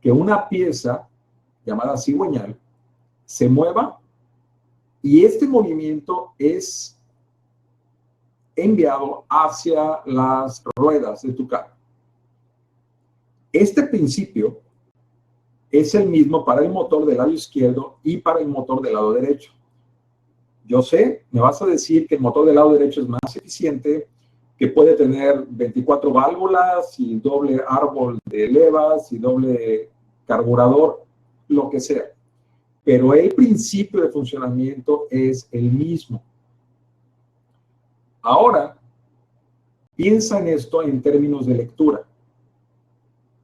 que una pieza llamada cigüeñal se mueva y este movimiento es enviado hacia las ruedas de tu carro. Este principio es el mismo para el motor del lado izquierdo y para el motor del lado derecho. Yo sé, me vas a decir que el motor del lado derecho es más eficiente, que puede tener 24 válvulas y doble árbol de levas y doble carburador, lo que sea. Pero el principio de funcionamiento es el mismo. Ahora, piensa en esto en términos de lectura.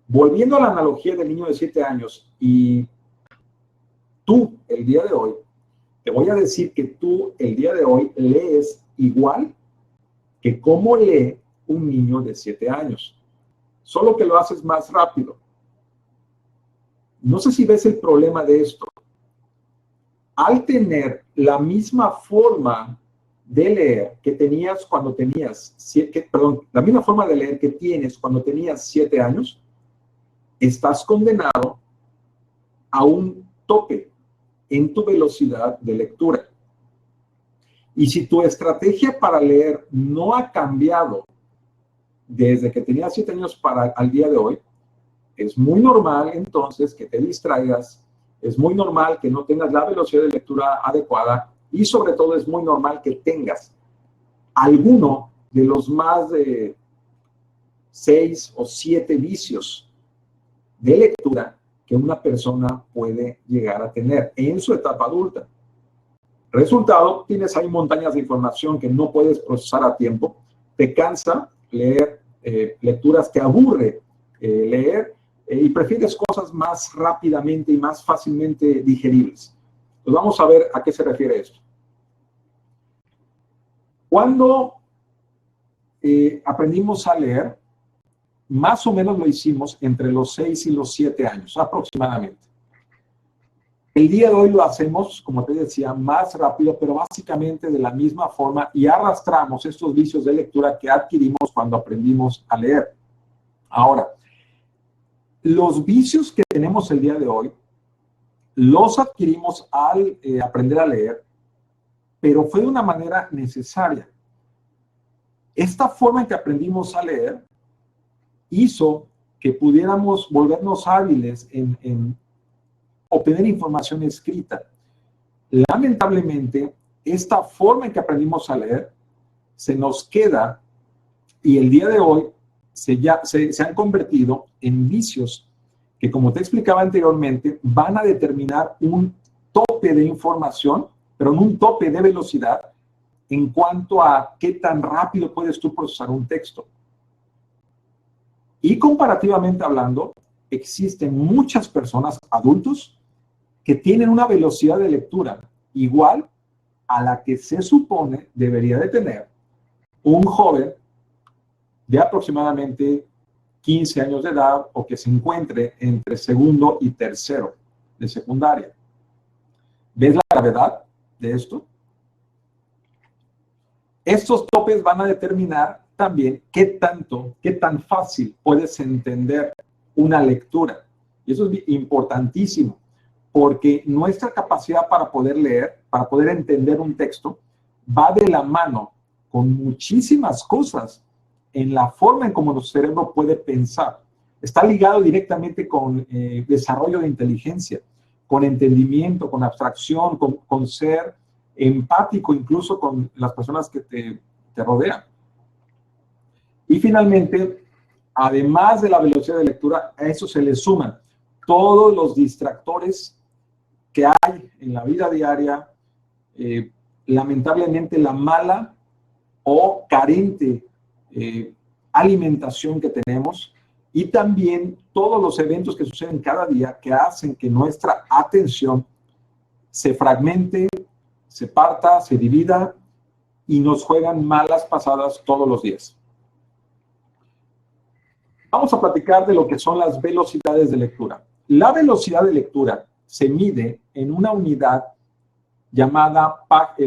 Volviendo a la analogía del niño de 7 años y tú, el día de hoy, te voy a decir que tú, el día de hoy, lees igual que cómo lee un niño de 7 años. Solo que lo haces más rápido. No sé si ves el problema de esto. Al tener la misma forma de leer que tenías cuando tenías, la misma forma de leer que tienes cuando tenías 7 años, estás condenado a un tope en tu velocidad de lectura. Y si tu estrategia para leer no ha cambiado desde que tenías 7 años al día de hoy, es muy normal entonces que te distraigas, es muy normal que no tengas la velocidad de lectura adecuada y sobre todo es muy normal que tengas alguno de los más de 6 o 7 vicios de lectura que una persona puede llegar a tener en su etapa adulta. Resultado, tienes ahí montañas de información que no puedes procesar a tiempo, te cansa leer lecturas, te aburre leer y prefieres cosas más rápidamente y más fácilmente digeribles. Pues vamos a ver a qué se refiere esto. Cuando aprendimos a leer, más o menos lo hicimos entre los 6 y los 7 años, aproximadamente. El día de hoy lo hacemos, como te decía, más rápido, pero básicamente de la misma forma y arrastramos estos vicios de lectura que adquirimos cuando aprendimos a leer. Ahora, los vicios que tenemos el día de hoy, los adquirimos al aprender a leer, pero fue de una manera necesaria. Esta forma en que aprendimos a leer hizo que pudiéramos volvernos hábiles en obtener información escrita. Lamentablemente, esta forma en que aprendimos a leer se nos queda y el día de hoy se han convertido en vicios que, como te explicaba anteriormente, van a determinar un tope de información, pero no un tope de velocidad en cuanto a qué tan rápido puedes tú procesar un texto. Y comparativamente hablando, existen muchas personas, adultos, que tienen una velocidad de lectura igual a la que se supone debería de tener un joven de aproximadamente 15 años de edad o que se encuentre entre segundo y tercero de secundaria. ¿Ves la gravedad de esto? Estos topes van a determinar también qué tan fácil puedes entender una lectura. Y eso es importantísimo, porque nuestra capacidad para poder leer, para poder entender un texto, va de la mano con muchísimas cosas en la forma en cómo nuestro cerebro puede pensar. Está ligado directamente con desarrollo de inteligencia, con entendimiento, con abstracción, con ser empático incluso con las personas que te rodean. Y finalmente, además de la velocidad de lectura, a eso se le suman todos los distractores que hay en la vida diaria, lamentablemente la mala o carente alimentación que tenemos, y también todos los eventos que suceden cada día que hacen que nuestra atención se fragmente, se parta, se divida y nos juegan malas pasadas todos los días. Vamos a platicar de lo que son las velocidades de lectura. La velocidad de lectura se mide en una unidad llamada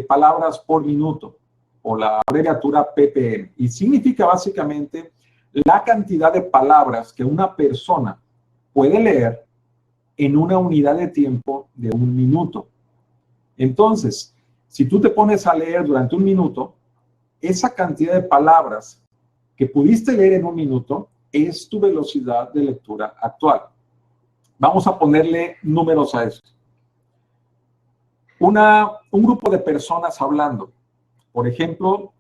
palabras por minuto, o la abreviatura ppm, y significa básicamente la cantidad de palabras que una persona puede leer en una unidad de tiempo de 1 minuto. Entonces, si tú te pones a leer durante 1 minuto, esa cantidad de palabras que pudiste leer en 1 minuto es tu velocidad de lectura actual. Vamos a ponerle números a esto. Un grupo de personas hablando. Por ejemplo,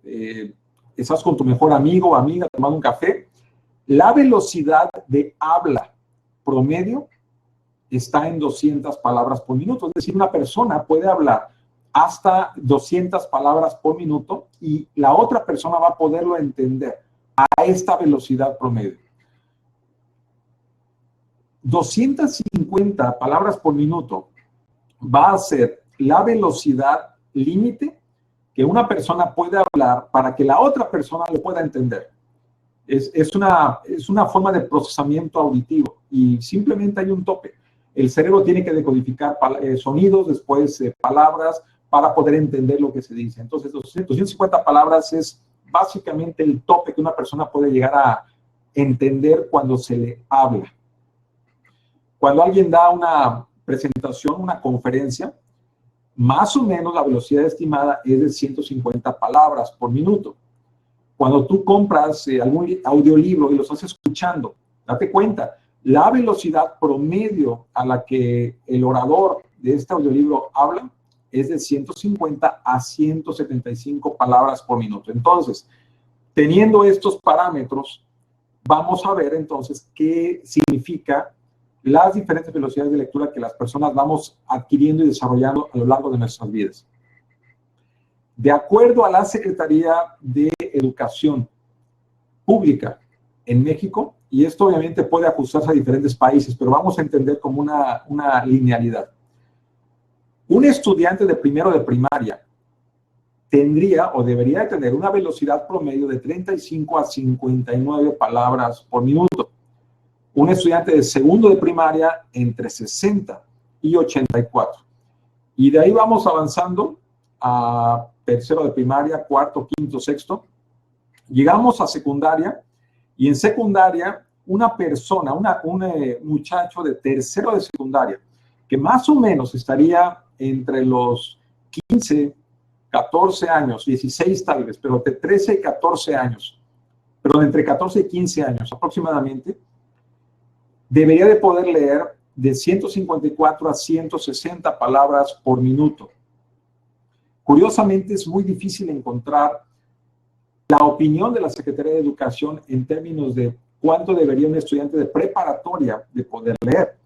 estás con tu mejor amigo o amiga tomando un café. La velocidad de habla promedio está en 200 palabras por minuto. Es decir, una persona puede hablar hasta 200 palabras por minuto y la otra persona va a poderlo entender a esta velocidad promedio. 250 palabras por minuto va a ser la velocidad límite que una persona puede hablar para que la otra persona lo pueda entender. Es una forma de procesamiento auditivo y simplemente hay un tope. El cerebro tiene que decodificar sonidos, después palabras, para poder entender lo que se dice. Entonces, 250 palabras es básicamente el tope que una persona puede llegar a entender cuando se le habla. Cuando alguien da una presentación, una conferencia, más o menos la velocidad estimada es de 150 palabras por minuto. Cuando tú compras algún audiolibro y lo estás escuchando, date cuenta, la velocidad promedio a la que el orador de este audiolibro habla es de 150 a 175 palabras por minuto. Entonces, teniendo estos parámetros, vamos a ver entonces qué significa las diferentes velocidades de lectura que las personas vamos adquiriendo y desarrollando a lo largo de nuestras vidas. De acuerdo a la Secretaría de Educación Pública en México, y esto obviamente puede ajustarse a diferentes países, pero vamos a entender como una linealidad. Un estudiante de primero de primaria tendría o debería de tener una velocidad promedio de 35 a 59 palabras por minuto. Un estudiante de segundo de primaria entre 60 y 84. Y de ahí vamos avanzando a tercero de primaria, cuarto, quinto, sexto. Llegamos a secundaria y en secundaria una persona, un muchacho de tercero de secundaria, que más o menos estaría entre los 15, 14 años, 16 tal vez, pero de 13 y 14 años, perdón, entre 14 y 15 años aproximadamente, debería de poder leer de 154 a 160 palabras por minuto. Curiosamente, es muy difícil encontrar la opinión de la Secretaría de Educación en términos de cuánto debería un estudiante de preparatoria de poder leer.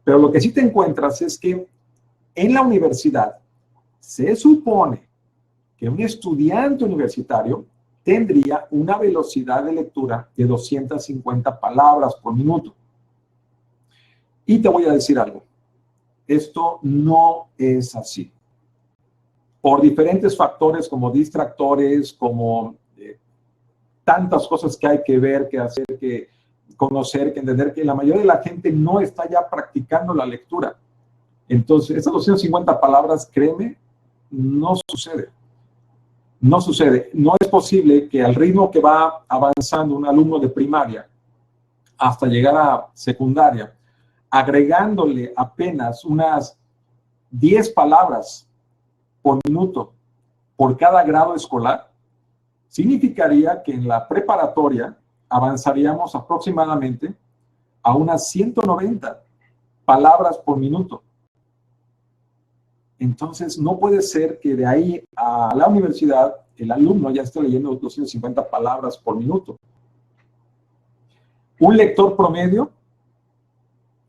Pero lo que sí te encuentras es que en la universidad se supone que un estudiante universitario tendría una velocidad de lectura de 250 palabras por minuto. Y te voy a decir algo, esto no es así. Por diferentes factores como distractores, como tantas cosas que hay que ver, que hacer, que conocer, que entender, que la mayoría de la gente no está ya practicando la lectura. Entonces, esas 250 palabras, créeme, no sucede. No sucede. No es posible que al ritmo que va avanzando un alumno de primaria hasta llegar a secundaria, agregándole apenas unas 10 palabras por minuto por cada grado escolar, significaría que en la preparatoria avanzaríamos aproximadamente a unas 190 palabras por minuto. Entonces, no puede ser que de ahí a la universidad el alumno ya esté leyendo 250 palabras por minuto. Un lector promedio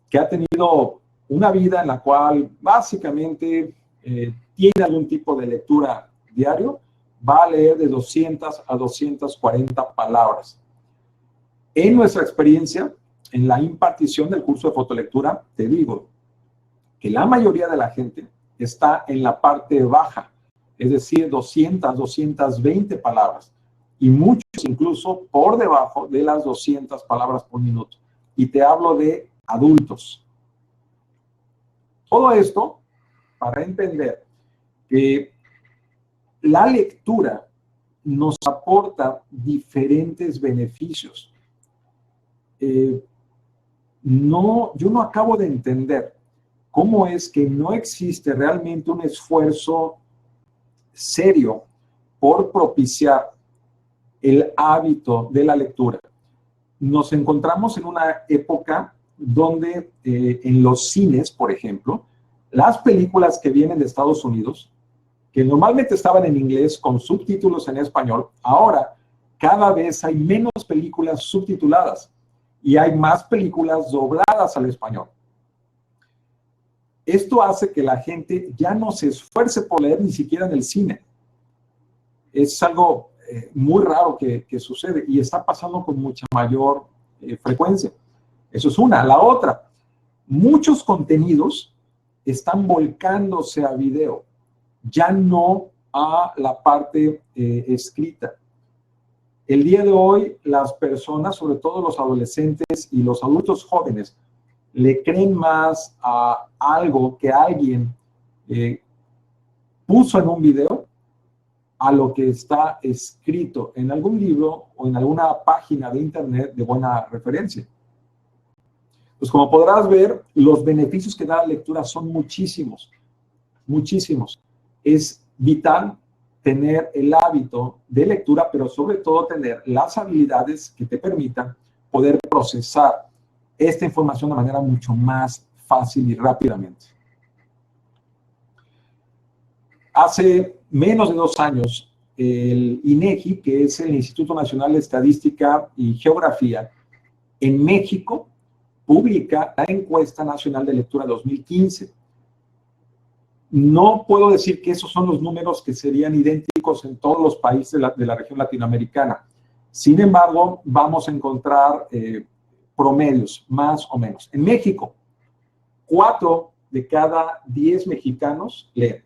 que ha tenido una vida en la cual básicamente tiene algún tipo de lectura diario, va a leer de 200 a 240 palabras. En nuestra experiencia, en la impartición del curso de fotolectura, te digo que la mayoría de la gente está en la parte baja, es decir, 200, 220 palabras, y muchos incluso por debajo de las 200 palabras por minuto. Y te hablo de adultos. Todo esto para entender que la lectura nos aporta diferentes beneficios. Yo no acabo de entender cómo es que no existe realmente un esfuerzo serio por propiciar el hábito de la lectura. Nos encontramos en una época donde en los cines, por ejemplo, las películas que vienen de Estados Unidos, que normalmente estaban en inglés con subtítulos en español, ahora cada vez hay menos películas subtituladas y hay más películas dobladas al español. Esto hace que la gente ya no se esfuerce por leer ni siquiera en el cine. Es algo muy raro que sucede y está pasando con mucha mayor frecuencia. Eso es una. La otra, muchos contenidos están volcándose a video, ya no a la parte escrita. El día de hoy, las personas, sobre todo los adolescentes y los adultos jóvenes, le creen más a algo que alguien puso en un video a lo que está escrito en algún libro o en alguna página de internet de buena referencia. Pues como podrás ver, los beneficios que da la lectura son muchísimos, muchísimos. Es vital tener el hábito de lectura, pero sobre todo tener las habilidades que te permitan poder procesar esta información de manera mucho más fácil y rápidamente. Hace menos de 2 años, el INEGI, que es el Instituto Nacional de Estadística y Geografía, en México, publica la Encuesta Nacional de Lectura 2015. No puedo decir que esos son los números que serían idénticos en todos los países de la región latinoamericana. Sin embargo, vamos a encontrar promedios, más o menos. En México, 4 de cada 10 mexicanos leen.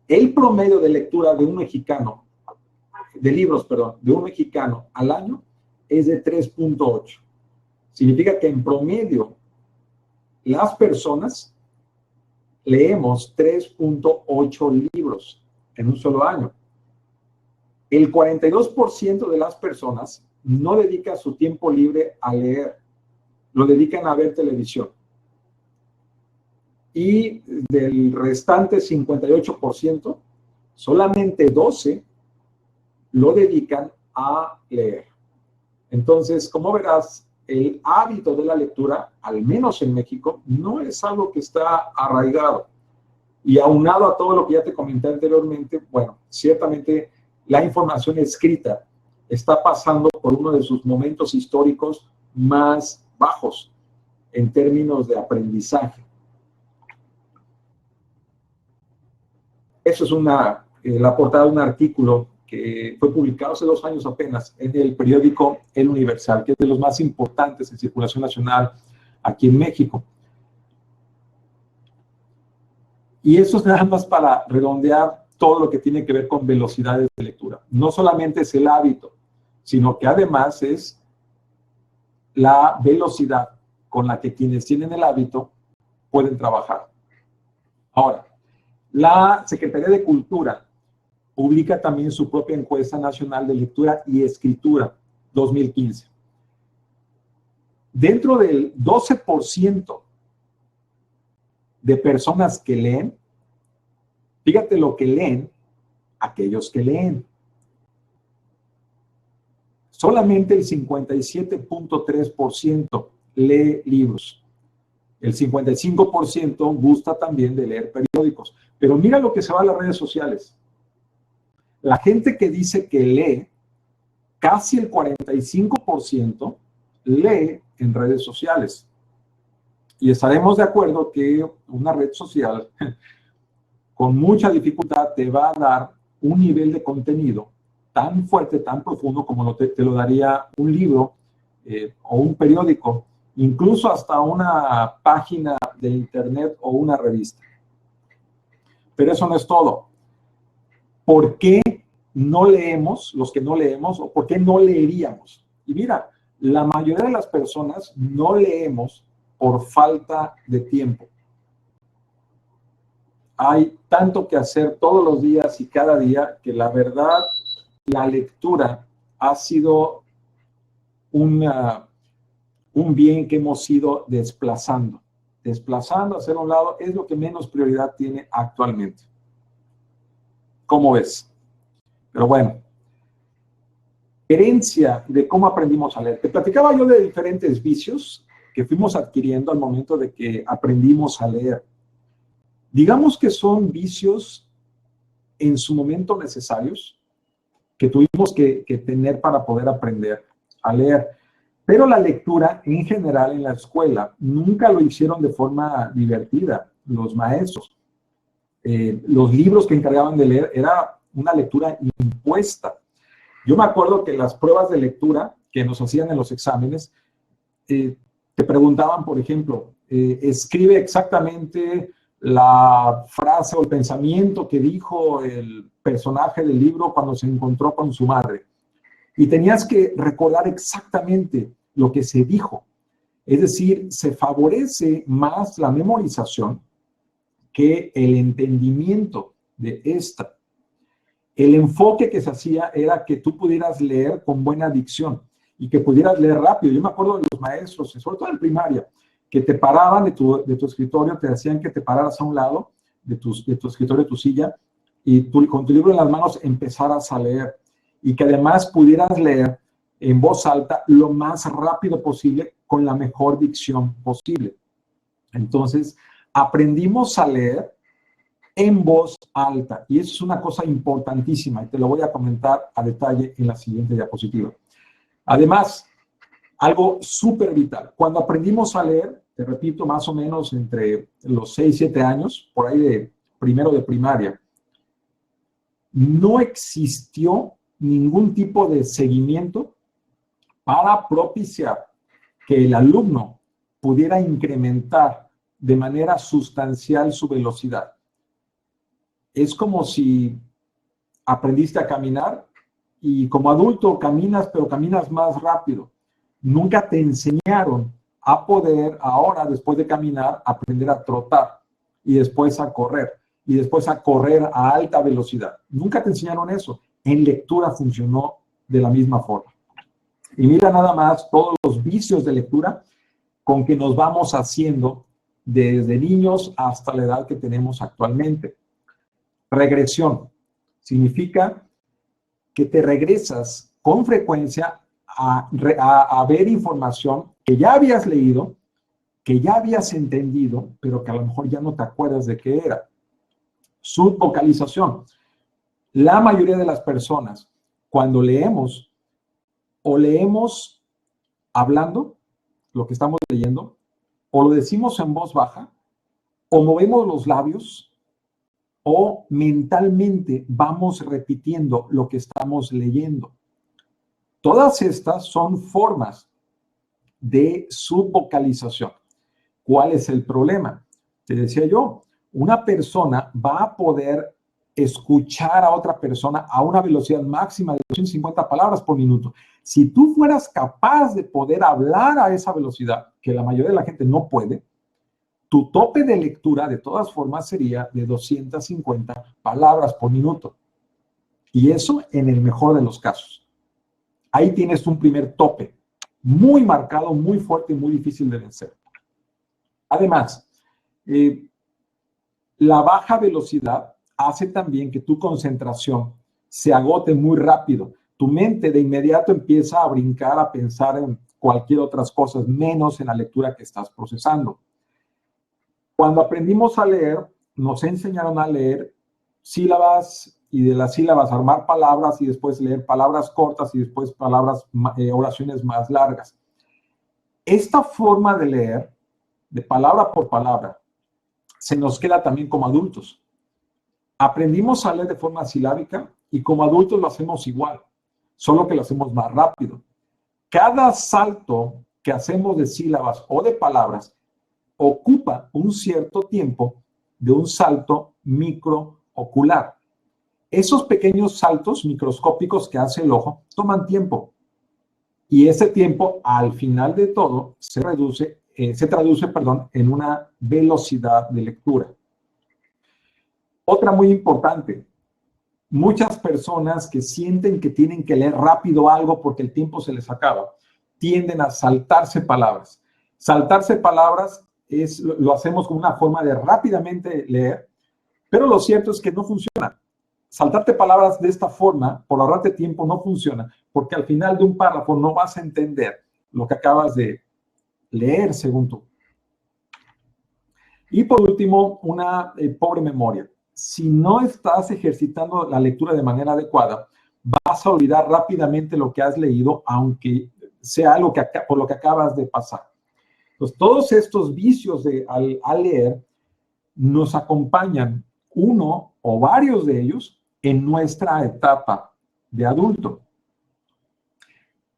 El promedio de lectura de un mexicano, de libros, perdón, de un mexicano al año es de 3.8. Significa que en promedio las personas leemos 3.8 libros en un solo año. El 42% de las personas no dedica su tiempo libre a leer, lo dedican a ver televisión. Y del restante 58%, solamente 12% lo dedican a leer. Entonces, como verás, el hábito de la lectura, al menos en México, no es algo que está arraigado. Y aunado a todo lo que ya te comenté anteriormente, bueno, ciertamente la información escrita está pasando por uno de sus momentos históricos más bajos en términos de aprendizaje. Eso es la portada de un artículo que fue publicado hace 2 años apenas en el periódico El Universal, que es de los más importantes en circulación nacional aquí en México. Y eso es nada más para redondear todo lo que tiene que ver con velocidades de lectura. No solamente es el hábito, sino que además es la velocidad con la que quienes tienen el hábito pueden trabajar. Ahora, la Secretaría de Cultura publica también su propia encuesta nacional de lectura y escritura 2015. Dentro del 12% de personas que leen, fíjate lo que leen aquellos que leen. Solamente el 57.3% lee libros. El 55% gusta también de leer periódicos. Pero mira lo que se va a las redes sociales. La gente que dice que lee, casi el 45%, lee en redes sociales. Y estaremos de acuerdo que una red social con mucha dificultad te va a dar un nivel de contenido tan fuerte, tan profundo como te lo daría un libro o un periódico, incluso hasta una página de internet o una revista. Pero eso no es todo. ¿Por qué no leemos, los que no leemos, o por qué no leeríamos? Y mira, la mayoría de las personas no leemos por falta de tiempo. Hay tanto que hacer todos los días y cada día que la verdad, la lectura ha sido un bien que hemos ido desplazando. Desplazando hacia un lado es lo que menos prioridad tiene actualmente. ¿Cómo ves? Pero bueno, herencia de cómo aprendimos a leer. Te platicaba yo de diferentes vicios que fuimos adquiriendo al momento de que aprendimos a leer. Digamos que son vicios en su momento necesarios que tuvimos que tener para poder aprender a leer. Pero la lectura en general en la escuela nunca lo hicieron de forma divertida los maestros. Los libros que encargaban de leer era una lectura impuesta. Yo me acuerdo que las pruebas de lectura que nos hacían en los exámenes, te preguntaban, por ejemplo, escribe exactamente la frase o el pensamiento que dijo el personaje del libro cuando se encontró con su madre. Y tenías que recordar exactamente lo que se dijo. Es decir, se favorece más la memorización que el entendimiento de esta. El enfoque que se hacía era que tú pudieras leer con buena dicción y que pudieras leer rápido. Yo me acuerdo de los maestros, sobre todo en primaria, que te paraban de tu escritorio, te hacían que te pararas a un lado de tu escritorio, de tu silla, y tú con tu libro en las manos empezaras a leer. Y que además pudieras leer en voz alta lo más rápido posible con la mejor dicción posible. Entonces, aprendimos a leer en voz alta. Y eso es una cosa importantísima y te lo voy a comentar a detalle en la siguiente diapositiva. Además, algo súper vital. Cuando aprendimos a leer, te repito, más o menos entre los 6, 7 años, por ahí de primero de primaria, no existió ningún tipo de seguimiento para propiciar que el alumno pudiera incrementar de manera sustancial su velocidad. Es como si aprendiste a caminar y como adulto caminas, pero caminas más rápido. Nunca te enseñaron a poder ahora, después de caminar, aprender a trotar y después a correr y después a correr a alta velocidad. Nunca te enseñaron eso. En lectura funcionó de la misma forma. Y mira nada más todos los vicios de lectura con que nos vamos haciendo desde niños hasta la edad que tenemos actualmente. Regresión significa que te regresas con frecuencia a ver información que ya habías leído, que ya habías entendido, pero que a lo mejor ya no te acuerdas de qué era. Subvocalización. La mayoría de las personas, cuando leemos, o leemos hablando lo que estamos leyendo, o lo decimos en voz baja, o movemos los labios, o mentalmente vamos repitiendo lo que estamos leyendo. Todas estas son formas de subvocalización. ¿Cuál es el problema? Te decía yo, una persona va a poder escuchar a otra persona a una velocidad máxima de 250 palabras por minuto. Si tú fueras capaz de poder hablar a esa velocidad, que la mayoría de la gente no puede, tu tope de lectura de todas formas sería de 250 palabras por minuto. Y eso en el mejor de los casos. Ahí tienes un primer tope muy marcado, muy fuerte y muy difícil de vencer. Además, la baja velocidad hace también que tu concentración se agote muy rápido. Tu mente de inmediato empieza a brincar, a pensar en cualquier otras cosas, menos en la lectura que estás procesando. Cuando aprendimos a leer, nos enseñaron a leer sílabas y de las sílabas armar palabras y después leer palabras cortas y después oraciones más largas. Esta forma de leer, de palabra por palabra, se nos queda también como adultos. Aprendimos a leer de forma silábica y como adultos lo hacemos igual, solo que lo hacemos más rápido. Cada salto que hacemos de sílabas o de palabras ocupa un cierto tiempo de un salto microocular. Esos pequeños saltos microscópicos que hace el ojo toman tiempo. Y ese tiempo, al final de todo, se traduce en una velocidad de lectura. Otra muy importante, muchas personas que sienten que tienen que leer rápido algo porque el tiempo se les acaba, tienden a saltarse palabras. Saltarse palabras lo hacemos como una forma de rápidamente leer, pero lo cierto es que no funciona. Saltarte palabras de esta forma, por ahorrarte tiempo, no funciona, porque al final de un párrafo no vas a entender lo que acabas de leer, según tú. Y por último, una pobre memoria. Si no estás ejercitando la lectura de manera adecuada, vas a olvidar rápidamente lo que has leído, aunque sea algo por lo que acabas de pasar. Entonces, todos estos vicios al leer nos acompañan, uno o varios de ellos, en nuestra etapa de adulto.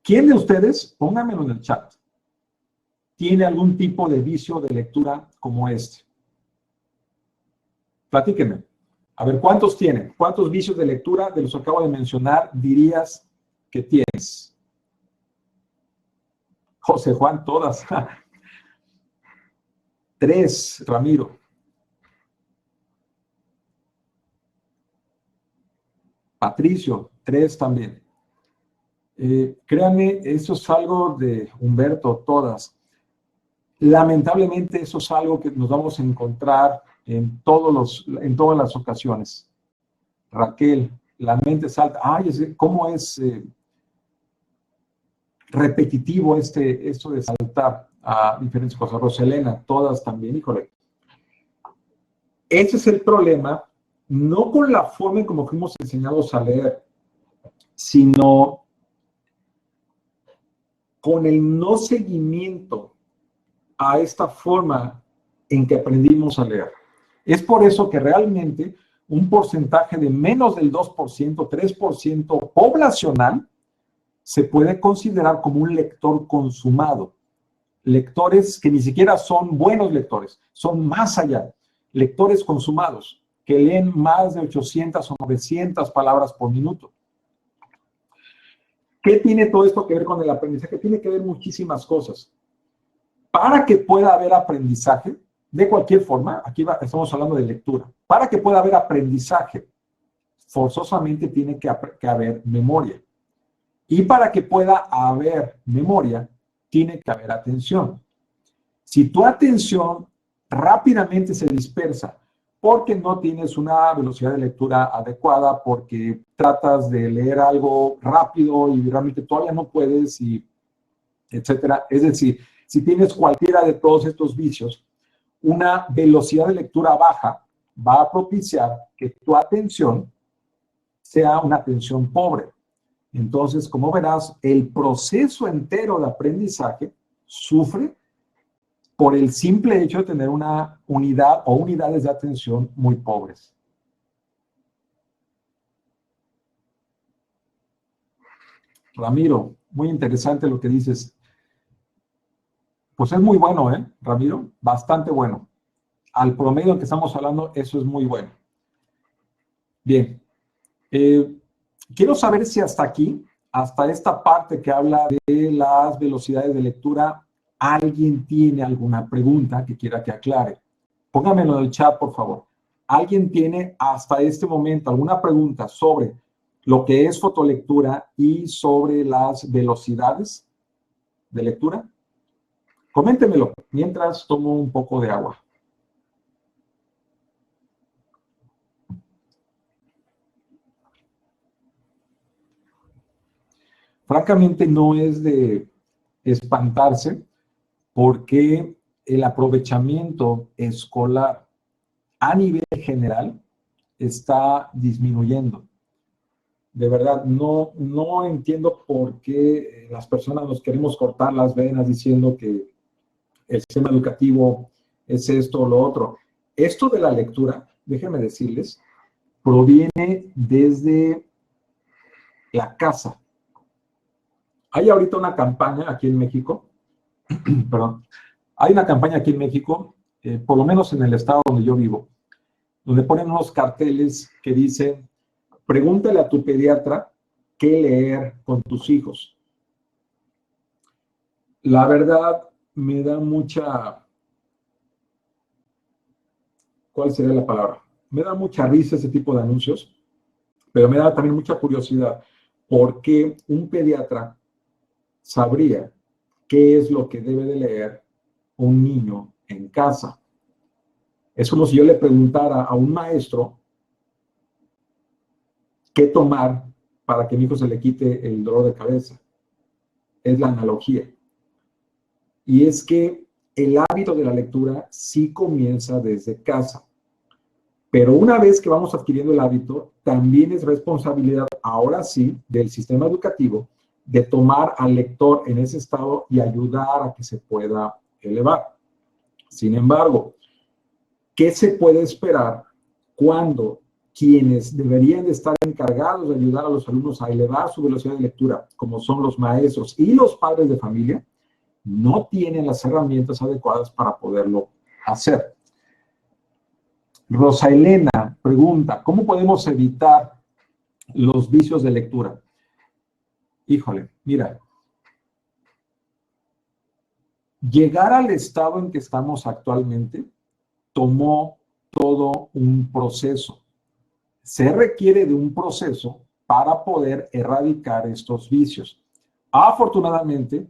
¿Quién de ustedes, pónganmelo en el chat, tiene algún tipo de vicio de lectura como este? Platíquenme. A ver, ¿cuántos tienen? ¿Cuántos vicios de lectura de los que acabo de mencionar dirías que tienes? José Juan, todas. 3, Ramiro. Patricio, 3 también. Créanme, eso es algo de Humberto, todas. Lamentablemente eso es algo que nos vamos a encontrar en todas las ocasiones. Raquel, la mente salta. Ay, ¿cómo es repetitivo esto de saltar a diferentes cosas? Roselena, todas también, híjole. Ese es el problema, no con la forma en cómo fuimos enseñados a leer, sino con el no seguimiento a esta forma en que aprendimos a leer. Es por eso que realmente un porcentaje de menos del 2%, 3% poblacional se puede considerar como un lector consumado. Lectores que ni siquiera son buenos lectores, son más allá. Lectores consumados, que leen más de 800 o 900 palabras por minuto. ¿Qué tiene todo esto que ver con el aprendizaje? Tiene que ver muchísimas cosas. Para que pueda haber aprendizaje, de cualquier forma, aquí estamos hablando de lectura, para que pueda haber aprendizaje, forzosamente tiene que haber memoria. Y para que pueda haber memoria, tiene que haber atención. Si tu atención rápidamente se dispersa porque no tienes una velocidad de lectura adecuada, porque tratas de leer algo rápido y realmente todavía no puedes, y etcétera. Es decir, si tienes cualquiera de todos estos vicios, una velocidad de lectura baja va a propiciar que tu atención sea una atención pobre. Entonces, como verás, el proceso entero de aprendizaje sufre por el simple hecho de tener una unidad o unidades de atención muy pobres. Ramiro, muy interesante lo que dices. Pues es muy bueno, Ramiro? Bastante bueno. Al promedio en que estamos hablando, eso es muy bueno. Bien. Quiero saber si hasta aquí, hasta esta parte que habla de las velocidades de lectura, ¿alguien tiene alguna pregunta que quiera que aclare? Póngamelo en el chat, por favor. ¿Alguien tiene hasta este momento alguna pregunta sobre lo que es fotolectura y sobre las velocidades de lectura? Coméntemelo mientras tomo un poco de agua. Francamente, no es de espantarse, porque el aprovechamiento escolar a nivel general está disminuyendo. De verdad, no entiendo por qué las personas nos queremos cortar las venas diciendo que el sistema educativo es esto o lo otro. Esto de la lectura, déjenme decirles, proviene desde la casa. Hay ahorita una campaña aquí en México, perdón, hay una campaña aquí en México, por lo menos en el estado donde yo vivo, donde ponen unos carteles que dicen, pregúntale a tu pediatra qué leer con tus hijos. La verdad, me da mucha... ¿Cuál sería la palabra? Me da mucha risa ese tipo de anuncios, pero me da también mucha curiosidad porque un pediatra sabría qué es lo que debe de leer un niño en casa. Es como si yo le preguntara a un maestro qué tomar para que a mi hijo se le quite el dolor de cabeza. Es la analogía. Y es que el hábito de la lectura sí comienza desde casa. Pero una vez que vamos adquiriendo el hábito, también es responsabilidad, ahora sí, del sistema educativo de tomar al lector en ese estado y ayudar a que se pueda elevar. Sin embargo, ¿qué se puede esperar cuando quienes deberían de estar encargados de ayudar a los alumnos a elevar su velocidad de lectura, como son los maestros y los padres de familia, no tienen las herramientas adecuadas para poderlo hacer? Rosa Elena pregunta, ¿cómo podemos evitar los vicios de lectura? Híjole, mira, llegar al estado en que estamos actualmente tomó todo un proceso. Se requiere de un proceso para poder erradicar estos vicios. Afortunadamente,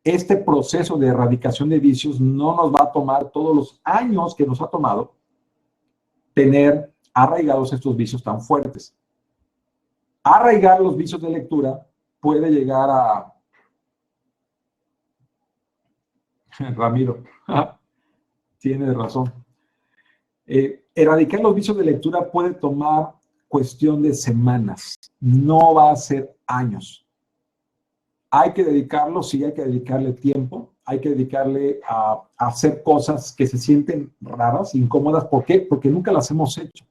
este proceso de erradicación de vicios no nos va a tomar todos los años que nos ha tomado tener arraigados estos vicios tan fuertes. Arraigar los vicios de lectura puede llegar a... Ramiro, tienes razón. Erradicar los vicios de lectura puede tomar cuestión de semanas, no va a ser años. Hay que dedicarlo, sí, hay que dedicarle tiempo, hay que dedicarle a hacer cosas que se sienten raras, incómodas. ¿Por qué? Porque nunca las hemos hecho,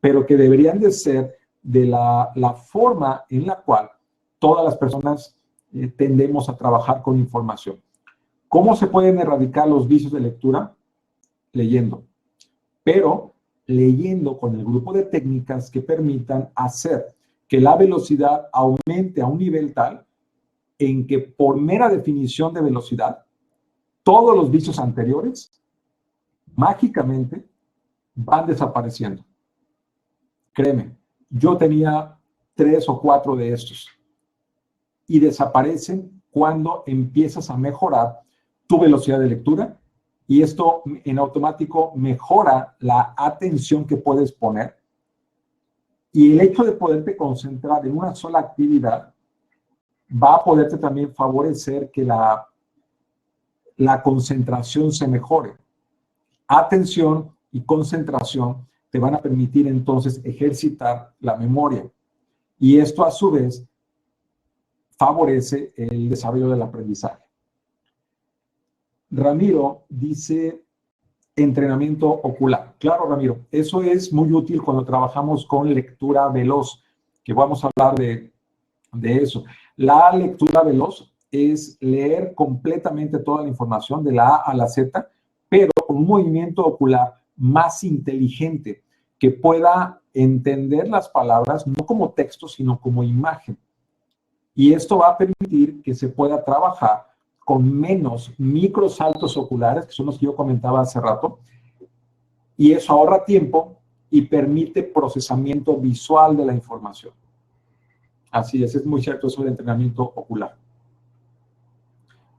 pero que deberían de ser de la forma en la cual todas las personas tendemos a trabajar con información. ¿Cómo se pueden erradicar los vicios de lectura? Leyendo, pero leyendo con el grupo de técnicas que permitan hacer que la velocidad aumente a un nivel tal en que por mera definición de velocidad, todos los vicios anteriores mágicamente van desapareciendo. Créeme, yo tenía 3 o 4 de estos y desaparecen cuando empiezas a mejorar tu velocidad de lectura, y esto en automático mejora la atención que puedes poner, y el hecho de poderte concentrar en una sola actividad va a poderte también favorecer que la concentración se mejore. Atención y concentración te van a permitir entonces ejercitar la memoria, y esto a su vez favorece el desarrollo del aprendizaje. Ramiro dice entrenamiento ocular. Claro, Ramiro, eso es muy útil cuando trabajamos con lectura veloz, que vamos a hablar de eso. La lectura veloz es leer completamente toda la información de la A a la Z, pero con un movimiento ocular más inteligente, que pueda entender las palabras no como texto, sino como imagen. Y esto va a permitir que se pueda trabajar con menos microsaltos oculares, que son los que yo comentaba hace rato, y eso ahorra tiempo y permite procesamiento visual de la información. Así es muy cierto eso del entrenamiento ocular.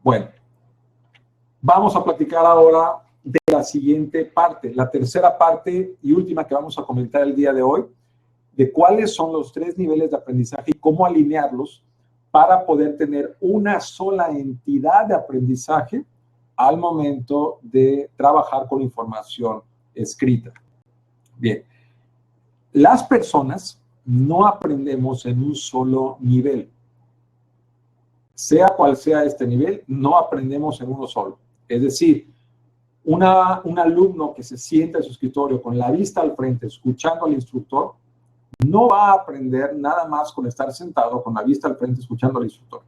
Bueno, vamos a platicar ahora de la siguiente parte, la tercera parte y última que vamos a comentar el día de hoy, de cuáles son los 3 niveles de aprendizaje y cómo alinearlos para poder tener una sola entidad de aprendizaje al momento de trabajar con información escrita. Bien, las personas no aprendemos en un solo nivel. Sea cual sea este nivel, no aprendemos en uno solo. Es decir, un alumno que se sienta en su escritorio con la vista al frente, escuchando al instructor, no va a aprender nada más con estar sentado con la vista al frente, escuchando al instructor.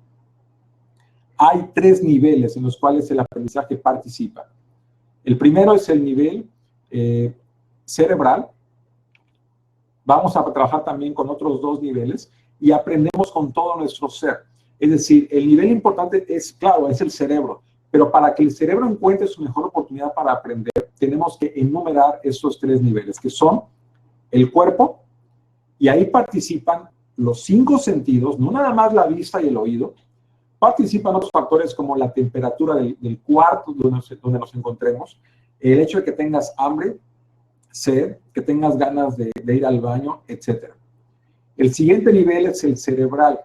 Hay 3 niveles en los cuales el aprendizaje participa. El primero es el nivel cerebral. Vamos a trabajar también con otros 2 niveles y aprendemos con todo nuestro ser. Es decir, el nivel importante es, claro, es el cerebro, pero para que el cerebro encuentre su mejor oportunidad para aprender, tenemos que enumerar estos 3 niveles, que son el cuerpo, y ahí participan los 5 sentidos, no nada más la vista y el oído. Participan otros factores como la temperatura del cuarto donde nos encontremos, el hecho de que tengas hambre, sed, que tengas ganas de ir al baño, etc. El siguiente nivel es el cerebral.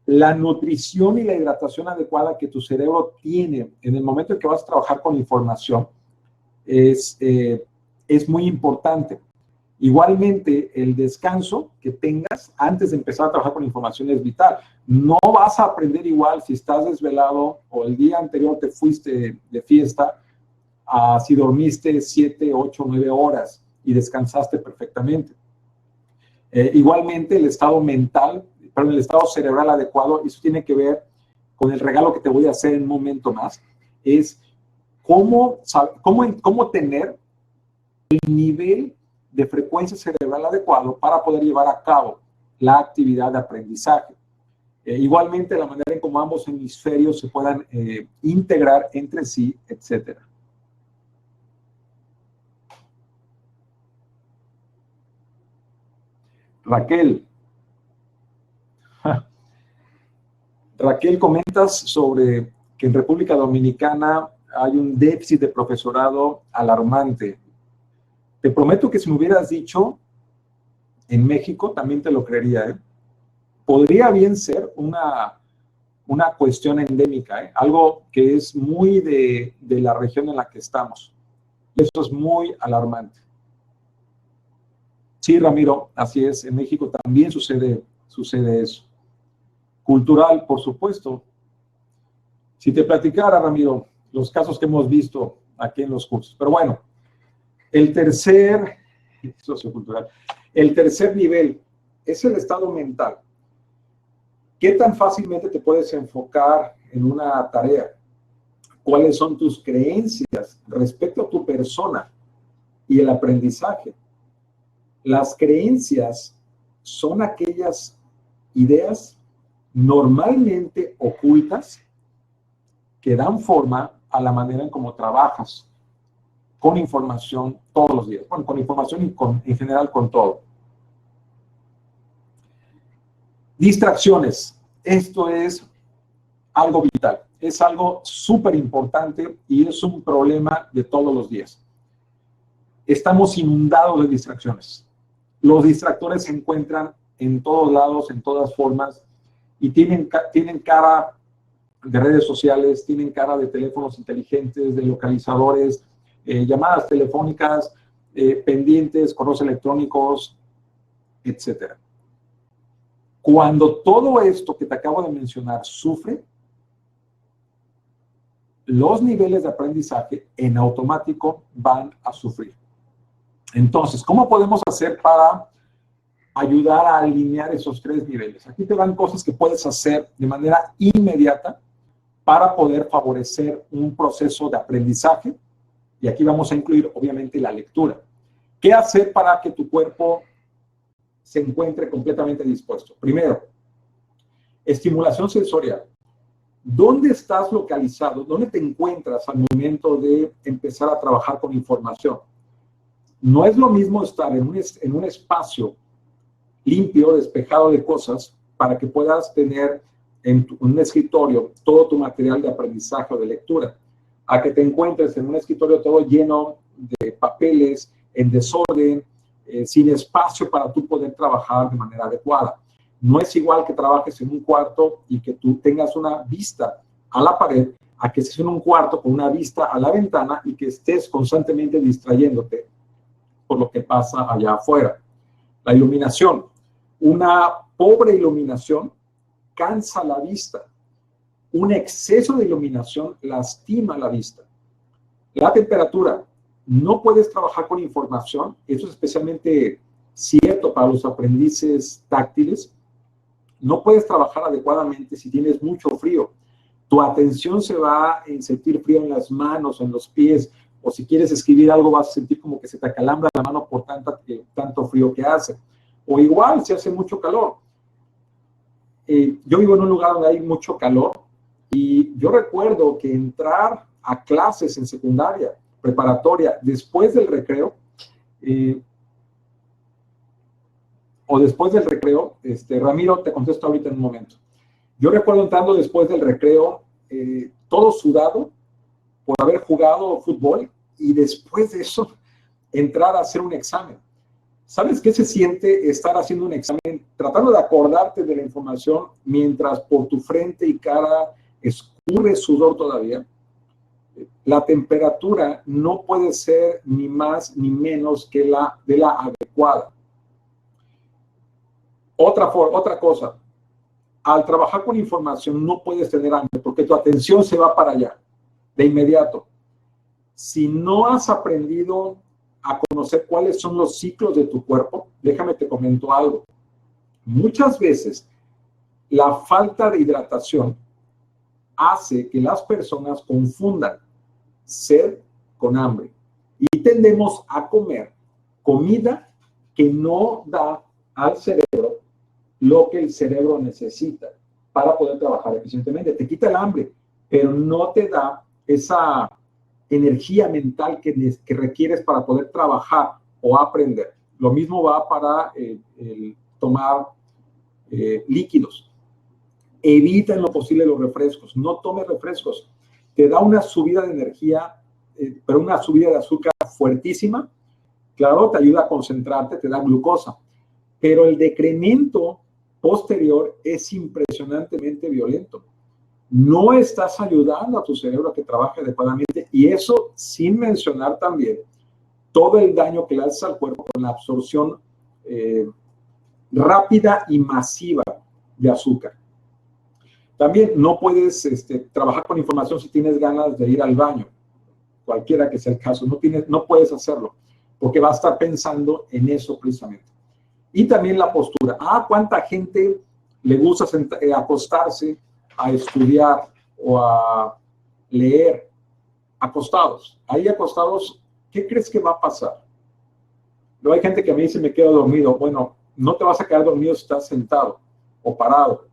La nutrición y la hidratación adecuada que tu cerebro tiene en el momento en que vas a trabajar con información es muy importante. Igualmente, el descanso que tengas antes de empezar a trabajar con información es vital. No vas a aprender igual si estás desvelado o el día anterior te fuiste de fiesta, si dormiste 7, 8, 9 horas y descansaste perfectamente. Igualmente, el estado cerebral adecuado, eso tiene que ver con el regalo que te voy a hacer en un momento más, es cómo tener el nivel de frecuencia cerebral adecuado para poder llevar a cabo la actividad de aprendizaje. Igualmente, la manera en cómo ambos hemisferios se puedan integrar entre sí, etc. Raquel, comentas sobre que en República Dominicana hay un déficit de profesorado alarmante. Te prometo que si me hubieras dicho en México, también te lo creería, ¿eh? Podría bien ser una cuestión endémica, ¿eh? Algo que es muy de la región en la que estamos. Eso es muy alarmante. Sí, Ramiro, así es. En México también sucede eso. Cultural, por supuesto. Si te platicara, Ramiro, los casos que hemos visto aquí en los cursos. Pero bueno, el tercer nivel es el estado mental. ¿Qué tan fácilmente te puedes enfocar en una tarea? ¿Cuáles son tus creencias respecto a tu persona y el aprendizaje? Las creencias son aquellas ideas normalmente ocultas que dan forma a la manera en cómo trabajas con información todos los días. Bueno, con información y en general con todo. Distracciones. Esto es algo vital. Es algo súper importante y es un problema de todos los días. Estamos inundados de distracciones. Los distractores se encuentran en todos lados, en todas formas, y tienen cara de redes sociales, tienen cara de teléfonos inteligentes, de localizadores, llamadas telefónicas, pendientes, correos electrónicos, etc. Cuando todo esto que te acabo de mencionar sufre, los niveles de aprendizaje en automático van a sufrir. Entonces, ¿cómo podemos hacer para ayudar a alinear esos 3 niveles? Aquí te dan cosas que puedes hacer de manera inmediata para poder favorecer un proceso de aprendizaje. Y aquí vamos a incluir, obviamente, la lectura. ¿Qué hacer para que tu cuerpo se encuentre completamente dispuesto? Primero, estimulación sensorial. ¿Dónde estás localizado? ¿Dónde te encuentras al momento de empezar a trabajar con información? No es lo mismo estar en un espacio limpio, despejado de cosas, para que puedas tener en un escritorio todo tu material de aprendizaje o de lectura, a que te encuentres en un escritorio todo lleno de papeles, en desorden, sin espacio para tú poder trabajar de manera adecuada. No es igual que trabajes en un cuarto y que tú tengas una vista a la pared, a que estés en un cuarto con una vista a la ventana y que estés constantemente distrayéndote por lo que pasa allá afuera. La iluminación. Una pobre iluminación cansa la vista. Un exceso de iluminación lastima la vista. La temperatura. No puedes trabajar con información. Eso es especialmente cierto para los aprendices táctiles. No puedes trabajar adecuadamente si tienes mucho frío. Tu atención se va a sentir frío en las manos, en los pies, o si quieres escribir algo vas a sentir como que se te acalambra la mano por tanto frío que hace. O igual, si hace mucho calor. Yo vivo en un lugar donde hay mucho calor y yo recuerdo que entrar a clases en secundaria, preparatoria, después del recreo, Ramiro, te contesto ahorita en un momento. Yo recuerdo entrando después del recreo, todo sudado por haber jugado fútbol y después de eso entrar a hacer un examen. ¿Sabes qué se siente estar haciendo un examen, tratando de acordarte de la información mientras por tu frente y cara escurre sudor todavía? La temperatura no puede ser ni más ni menos que la de la adecuada. Otra cosa, al trabajar con información no puedes tener hambre porque tu atención se va para allá, de inmediato. Si no has aprendido a conocer cuáles son los ciclos de tu cuerpo, déjame te comento algo. Muchas veces la falta de hidratación hace que las personas confundan sed con hambre y tendemos a comer comida que no da al cerebro lo que el cerebro necesita para poder trabajar eficientemente. Te quita el hambre, pero no te da esa energía mental que requieres para poder trabajar o aprender. Lo mismo va para el tomar líquidos. Evita en lo posible los refrescos. No tomes refrescos. Te da una subida de energía, pero una subida de azúcar fuertísima. Claro, te ayuda a concentrarte, te da glucosa. Pero el decremento posterior es impresionantemente violento. No estás ayudando a tu cerebro a que trabaje adecuadamente y eso sin mencionar también todo el daño que le haces al cuerpo con la absorción rápida y masiva de azúcar. También no puedes trabajar con información si tienes ganas de ir al baño, cualquiera que sea el caso, no puedes hacerlo porque vas a estar pensando en eso precisamente. Y también la postura. ¿Cuánta gente le gusta acostarse a estudiar o a leer acostados? Ahí acostados, ¿qué crees que va a pasar? Luego hay gente que me dice, me quedo dormido. Bueno, no te vas a quedar dormido si estás sentado o parado.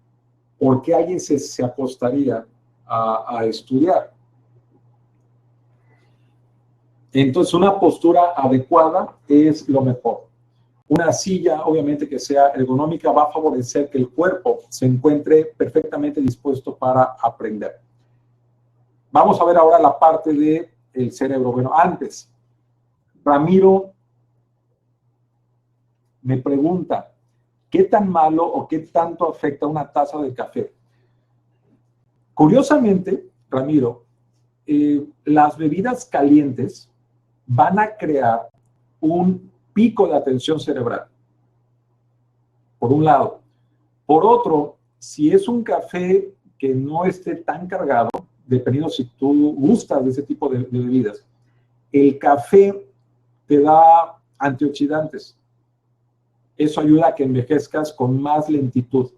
¿Por qué alguien se acostaría a estudiar? Entonces, una postura adecuada es lo mejor. Una silla, obviamente, que sea ergonómica, va a favorecer que el cuerpo se encuentre perfectamente dispuesto para aprender. Vamos a ver ahora la parte del cerebro. Bueno, antes, Ramiro me pregunta, ¿qué tan malo o qué tanto afecta una taza de café? Curiosamente, Ramiro, las bebidas calientes van a crear un pico de atención cerebral, por un lado. Por otro, si es un café que no esté tan cargado, dependiendo si tú gustas de ese tipo de bebidas, el café te da antioxidantes. Eso ayuda a que envejezcas con más lentitud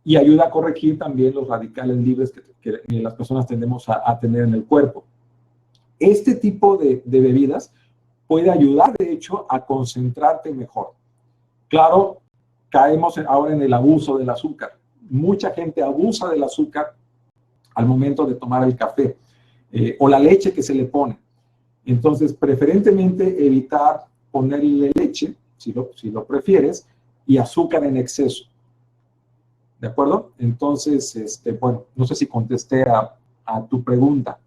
y ayuda a corregir también los radicales libres que las personas tendemos a tener en el cuerpo. Este tipo de bebidas puede ayudar, de hecho, a concentrarte mejor. Claro, caemos ahora en el abuso del azúcar. Mucha gente abusa del azúcar al momento de tomar el café o la leche que se le pone. Entonces, preferentemente evitar ponerle leche, si lo prefieres, y azúcar en exceso. ¿De acuerdo? Entonces, bueno, no sé si contesté a tu pregunta.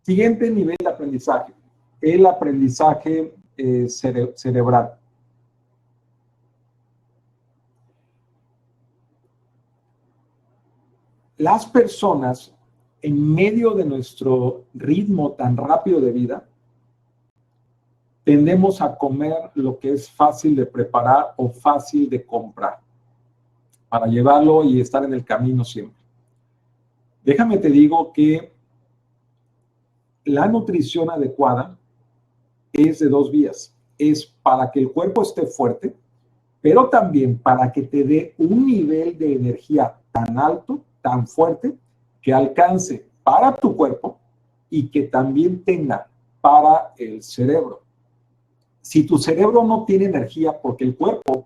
Siguiente nivel de aprendizaje, el aprendizaje cerebral. Las personas, en medio de nuestro ritmo tan rápido de vida, tendemos a comer lo que es fácil de preparar o fácil de comprar para llevarlo y estar en el camino siempre. Déjame te digo que la nutrición adecuada es de dos vías. Es para que el cuerpo esté fuerte, pero también para que te dé un nivel de energía tan alto, tan fuerte, que alcance para tu cuerpo y que también tenga para el cerebro. Si tu cerebro no tiene energía, porque el cuerpo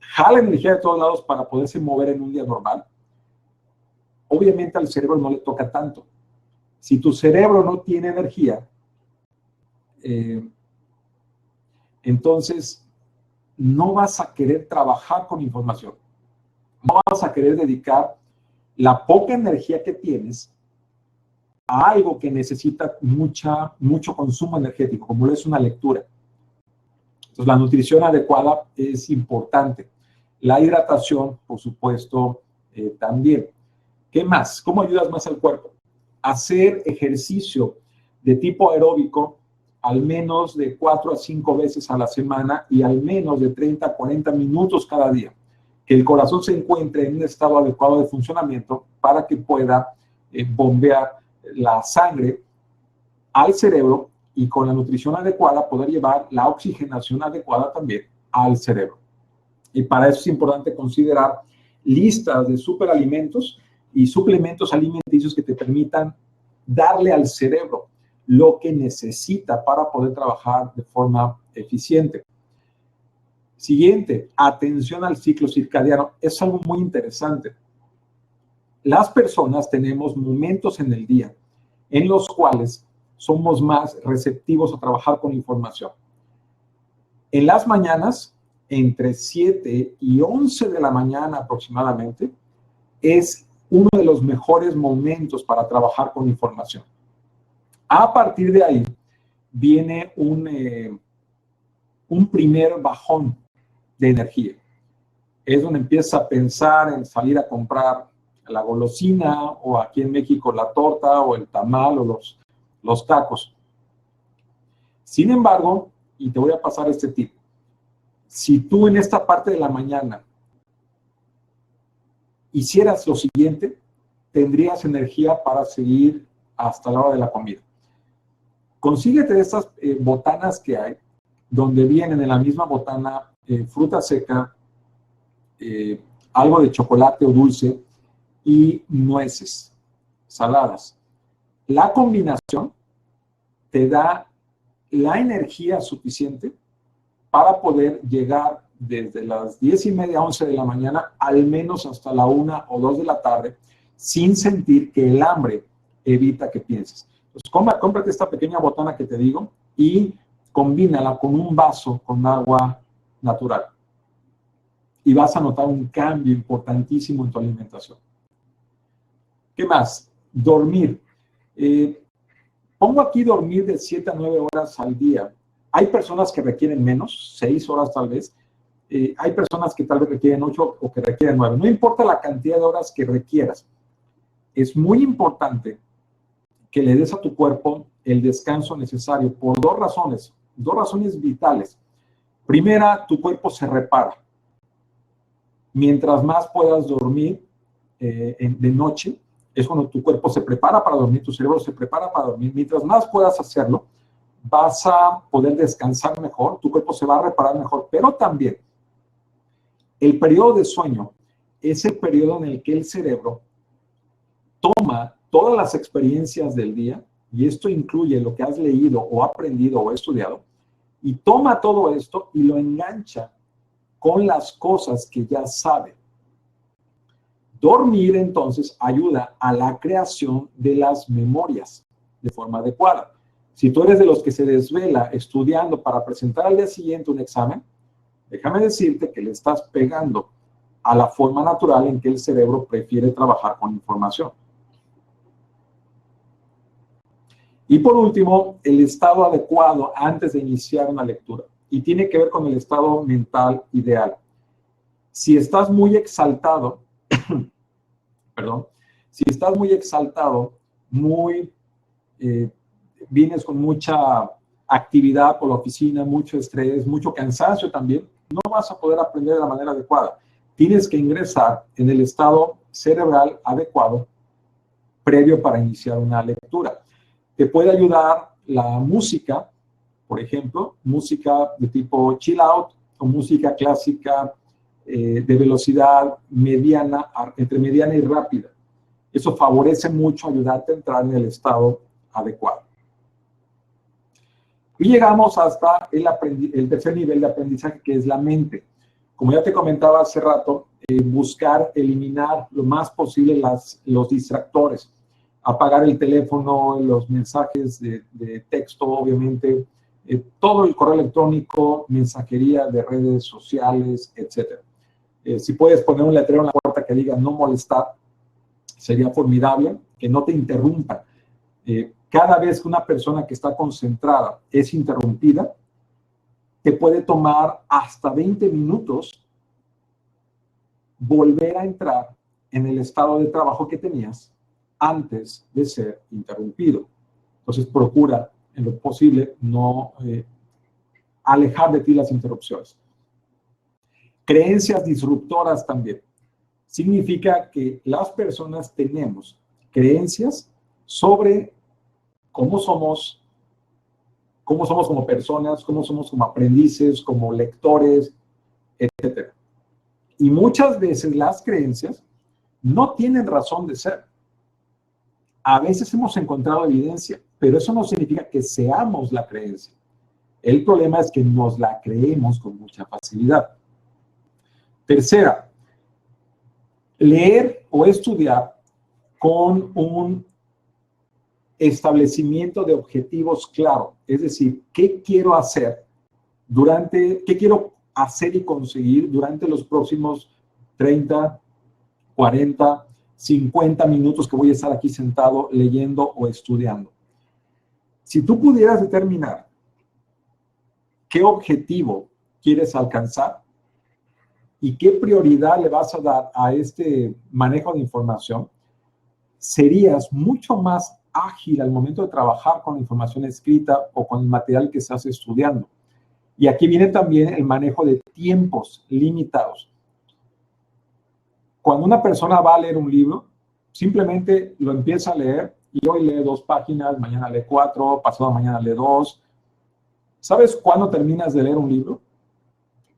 jala energía de todos lados para poderse mover en un día normal, obviamente al cerebro no le toca tanto. Si tu cerebro no tiene energía, entonces no vas a querer trabajar con información. No vas a querer dedicar la poca energía que tienes a algo que necesita mucho consumo energético, como lo es una lectura. Entonces, la nutrición adecuada es importante. La hidratación, por supuesto, también. ¿Qué más? ¿Cómo ayudas más al cuerpo? Hacer ejercicio de tipo aeróbico al menos de 4 a 5 veces a la semana y al menos de 30 a 40 minutos cada día. Que el corazón se encuentre en un estado adecuado de funcionamiento para que pueda bombear la sangre al cerebro y con la nutrición adecuada poder llevar la oxigenación adecuada también al cerebro. Y para eso es importante considerar listas de superalimentos y suplementos alimenticios que te permitan darle al cerebro lo que necesita para poder trabajar de forma eficiente. Siguiente, atención al ciclo circadiano. Es algo muy interesante. Las personas tenemos momentos en el día en los cuales somos más receptivos a trabajar con información. En las mañanas, entre 7 y 11 de la mañana aproximadamente, es uno de los mejores momentos para trabajar con información. A partir de ahí viene un primer bajón de energía. Es donde empieza a pensar en salir a comprar la golosina o aquí en México la torta o el tamal o los tacos. Sin embargo, y te voy a pasar este tip, si tú en esta parte de la mañana hicieras lo siguiente, tendrías energía para seguir hasta la hora de la comida. Consíguete estas botanas que hay, donde vienen en la misma botana fruta seca, algo de chocolate o dulce y nueces saladas. La combinación te da la energía suficiente para poder llegar desde las 10:30, 11 de la mañana, al menos hasta la 1 o 2 de la tarde, sin sentir que el hambre evita que pienses. Entonces, cómprate esta pequeña botana que te digo y combínala con un vaso con agua natural. Y vas a notar un cambio importantísimo en tu alimentación. ¿Qué más? Dormir. Pongo aquí dormir de 7 a 9 horas al día. Hay personas que requieren menos, 6 horas tal vez. Hay personas que tal vez requieren 8 o que requieren 9. No importa la cantidad de horas que requieras. Es muy importante que le des a tu cuerpo el descanso necesario por dos razones vitales. Primera, tu cuerpo se repara. Mientras más puedas dormir de noche, es cuando tu cuerpo se prepara para dormir, tu cerebro se prepara para dormir. Mientras más puedas hacerlo, vas a poder descansar mejor, tu cuerpo se va a reparar mejor, pero también el periodo de sueño es el periodo en el que el cerebro toma todas las experiencias del día, y esto incluye lo que has leído o aprendido o estudiado, y toma todo esto y lo engancha con las cosas que ya sabe. Dormir, entonces, ayuda a la creación de las memorias de forma adecuada. Si tú eres de los que se desvela estudiando para presentar al día siguiente un examen, déjame decirte que le estás pegando a la forma natural en que el cerebro prefiere trabajar con información. Y por último, el estado adecuado antes de iniciar una lectura. Y tiene que ver con el estado mental ideal. Si estás muy exaltado, si estás muy exaltado, vienes con mucha actividad por la oficina, mucho estrés, mucho cansancio también, no vas a poder aprender de la manera adecuada. Tienes que ingresar en el estado cerebral adecuado previo para iniciar una lectura. Te puede ayudar la música, por ejemplo, música de tipo chill out o música clásica de velocidad mediana, entre mediana y rápida. Eso favorece mucho ayudarte a entrar en el estado adecuado. Y llegamos hasta el tercer nivel de aprendizaje, que es la mente. Como ya te comentaba hace rato, buscar eliminar lo más posible los distractores. Apagar el teléfono, los mensajes de texto, obviamente, todo el correo electrónico, mensajería de redes sociales, etc. Si puedes poner un letrero en la puerta que diga no molestar, sería formidable, que no te interrumpa. Cada vez que una persona que está concentrada es interrumpida, te puede tomar hasta 20 minutos volver a entrar en el estado de trabajo que tenías antes de ser interrumpido. Entonces, procura, en lo posible, no alejar de ti las interrupciones. Creencias disruptoras también. Significa que las personas tenemos creencias sobre cómo somos como personas, cómo somos como aprendices, como lectores, etc. Y muchas veces las creencias no tienen razón de ser. A veces hemos encontrado evidencia, pero eso no significa que seamos la creencia. El problema es que nos la creemos con mucha facilidad. Tercera, leer o estudiar con un establecimiento de objetivos claro. Es decir, ¿qué quiero hacer qué quiero hacer y conseguir durante los próximos 30, 40, 50 minutos que voy a estar aquí sentado leyendo o estudiando? Si tú pudieras determinar qué objetivo quieres alcanzar y qué prioridad le vas a dar a este manejo de información, serías mucho más ágil al momento de trabajar con la información escrita o con el material que estás estudiando. Y aquí viene también el manejo de tiempos limitados. Cuando una persona va a leer un libro, simplemente lo empieza a leer y hoy lee 2 páginas, mañana lee 4, pasado mañana lee 2. ¿Sabes cuándo terminas de leer un libro?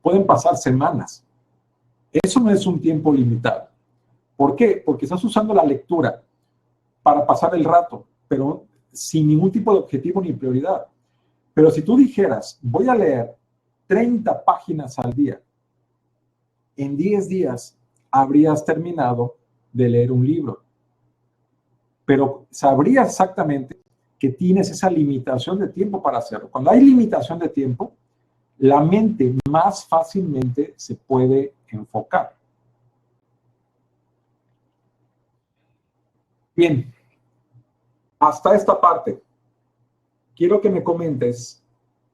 Pueden pasar semanas. Eso no es un tiempo limitado. ¿Por qué? Porque estás usando la lectura para pasar el rato, pero sin ningún tipo de objetivo ni prioridad. Pero si tú dijeras, voy a leer 30 páginas al día, en 10 días habrías terminado de leer un libro. Pero sabrías exactamente que tienes esa limitación de tiempo para hacerlo. Cuando hay limitación de tiempo, la mente más fácilmente se puede enfocar. Bien, hasta esta parte, quiero que me comentes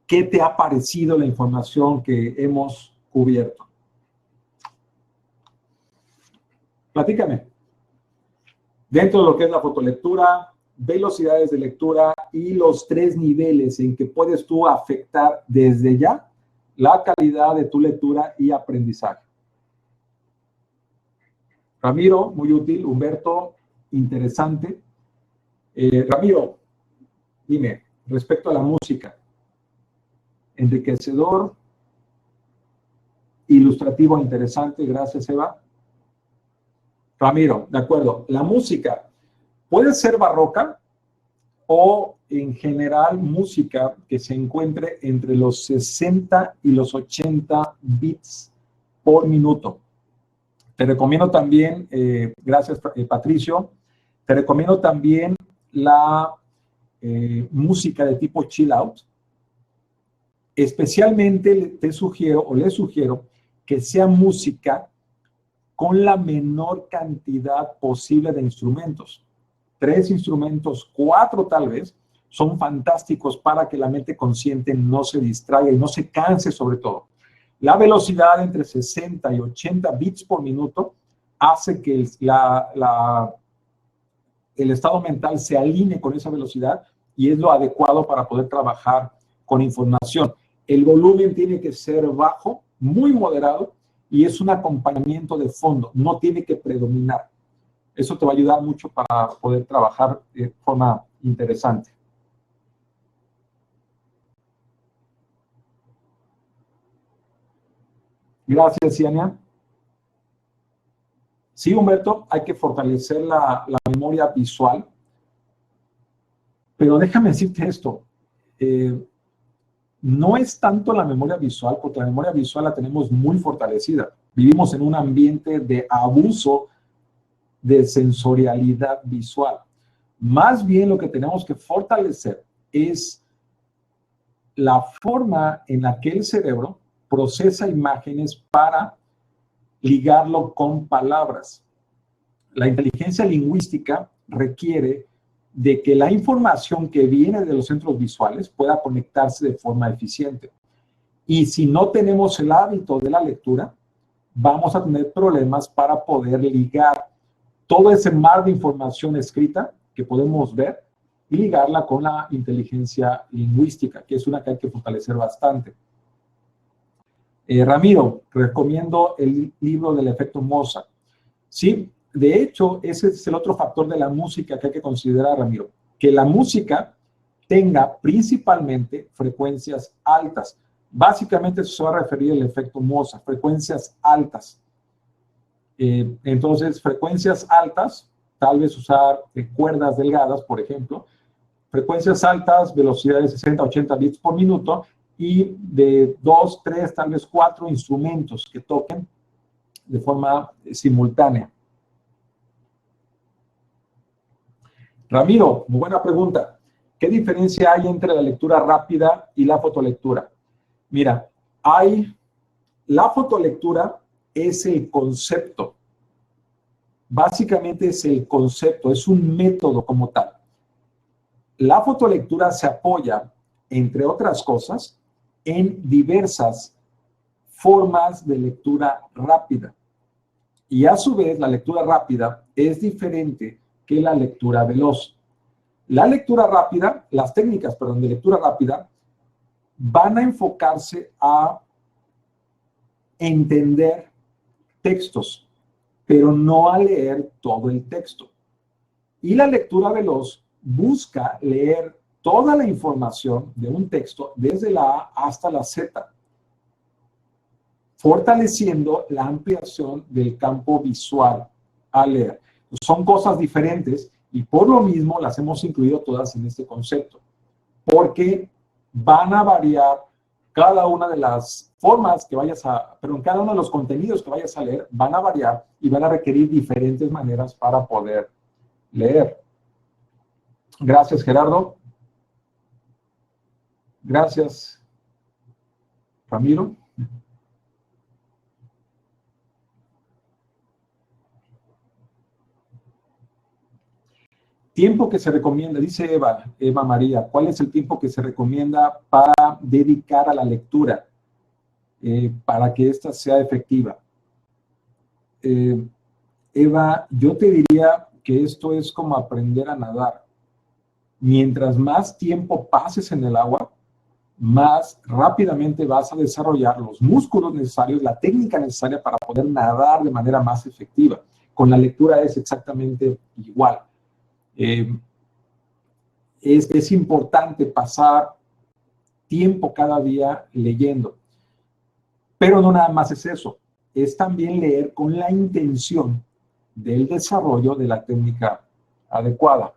qué te ha parecido la información que hemos cubierto. Platícame. Dentro de lo que es la fotolectura, velocidades de lectura y los 3 niveles en que puedes tú afectar desde ya la calidad de tu lectura y aprendizaje. Ramiro, muy útil. Humberto, interesante. Ramiro, dime, respecto a la música, enriquecedor, ilustrativo, interesante, gracias Eva. Ramiro, de acuerdo, la música puede ser barroca o en general música que se encuentre entre los 60 y los 80 bits por minuto. Te recomiendo también, gracias Patricio, te recomiendo también la música de tipo chill out. Especialmente te sugiero o les sugiero que sea música con la menor cantidad posible de instrumentos. 3 instrumentos, 4 tal vez, son fantásticos para que la mente consciente no se distraiga y no se canse sobre todo. La velocidad entre 60 y 80 bits por minuto hace que el estado mental se alinee con esa velocidad y es lo adecuado para poder trabajar con información. El volumen tiene que ser bajo, muy moderado, y es un acompañamiento de fondo, no tiene que predominar. Eso te va a ayudar mucho para poder trabajar de forma interesante. Gracias, Ciania. Sí, Humberto, hay que fortalecer la memoria visual. Pero déjame decirte esto. No es tanto la memoria visual, porque la memoria visual la tenemos muy fortalecida. Vivimos en un ambiente de abuso de sensorialidad visual. Más bien lo que tenemos que fortalecer es la forma en la que el cerebro procesa imágenes para ligarlo con palabras. La inteligencia lingüística requiere de que la información que viene de los centros visuales pueda conectarse de forma eficiente. Y si no tenemos el hábito de la lectura, vamos a tener problemas para poder ligar todo ese mar de información escrita que podemos ver y ligarla con la inteligencia lingüística, que es una que hay que fortalecer bastante. Ramiro, recomiendo el libro del efecto Mozart. Sí, de hecho, ese es el otro factor de la música que hay que considerar, Ramiro, que la música tenga principalmente frecuencias altas. Básicamente eso se va a referir al efecto Mozart, frecuencias altas. Entonces, frecuencias altas, tal vez usar cuerdas delgadas, por ejemplo, frecuencias altas, velocidad de 60 a 80 bits por minuto y de 2, 3, tal vez 4 instrumentos que toquen de forma simultánea. Ramiro, muy buena pregunta. ¿Qué diferencia hay entre la lectura rápida y la fotolectura? Mira, la fotolectura es el concepto. Básicamente es el concepto, es un método como tal. La fotolectura se apoya, entre otras cosas, en diversas formas de lectura rápida. Y a su vez, la lectura rápida es diferente que la lectura veloz. La lectura rápida, las técnicas, perdón, de lectura rápida, van a enfocarse a entender textos, pero no a leer todo el texto. Y la lectura veloz busca leer toda la información de un texto desde la A hasta la Z, fortaleciendo la ampliación del campo visual al leer. Son cosas diferentes y por lo mismo las hemos incluido todas en este concepto, porque van a variar cada una de las formas que vayas a, pero cada uno de los contenidos que vayas a leer van a variar y van a requerir diferentes maneras para poder leer. Gracias, Gerardo. Gracias, Ramiro. Tiempo que se recomienda, dice Eva María, ¿cuál es el tiempo que se recomienda para dedicar a la lectura para que ésta sea efectiva? Eva, yo te diría que esto es como aprender a nadar. Mientras más tiempo pases en el agua, más rápidamente vas a desarrollar los músculos necesarios, la técnica necesaria para poder nadar de manera más efectiva. Con la lectura es exactamente igual. Es importante pasar tiempo cada día leyendo. Pero no nada más es eso. Es también leer con la intención del desarrollo de la técnica adecuada.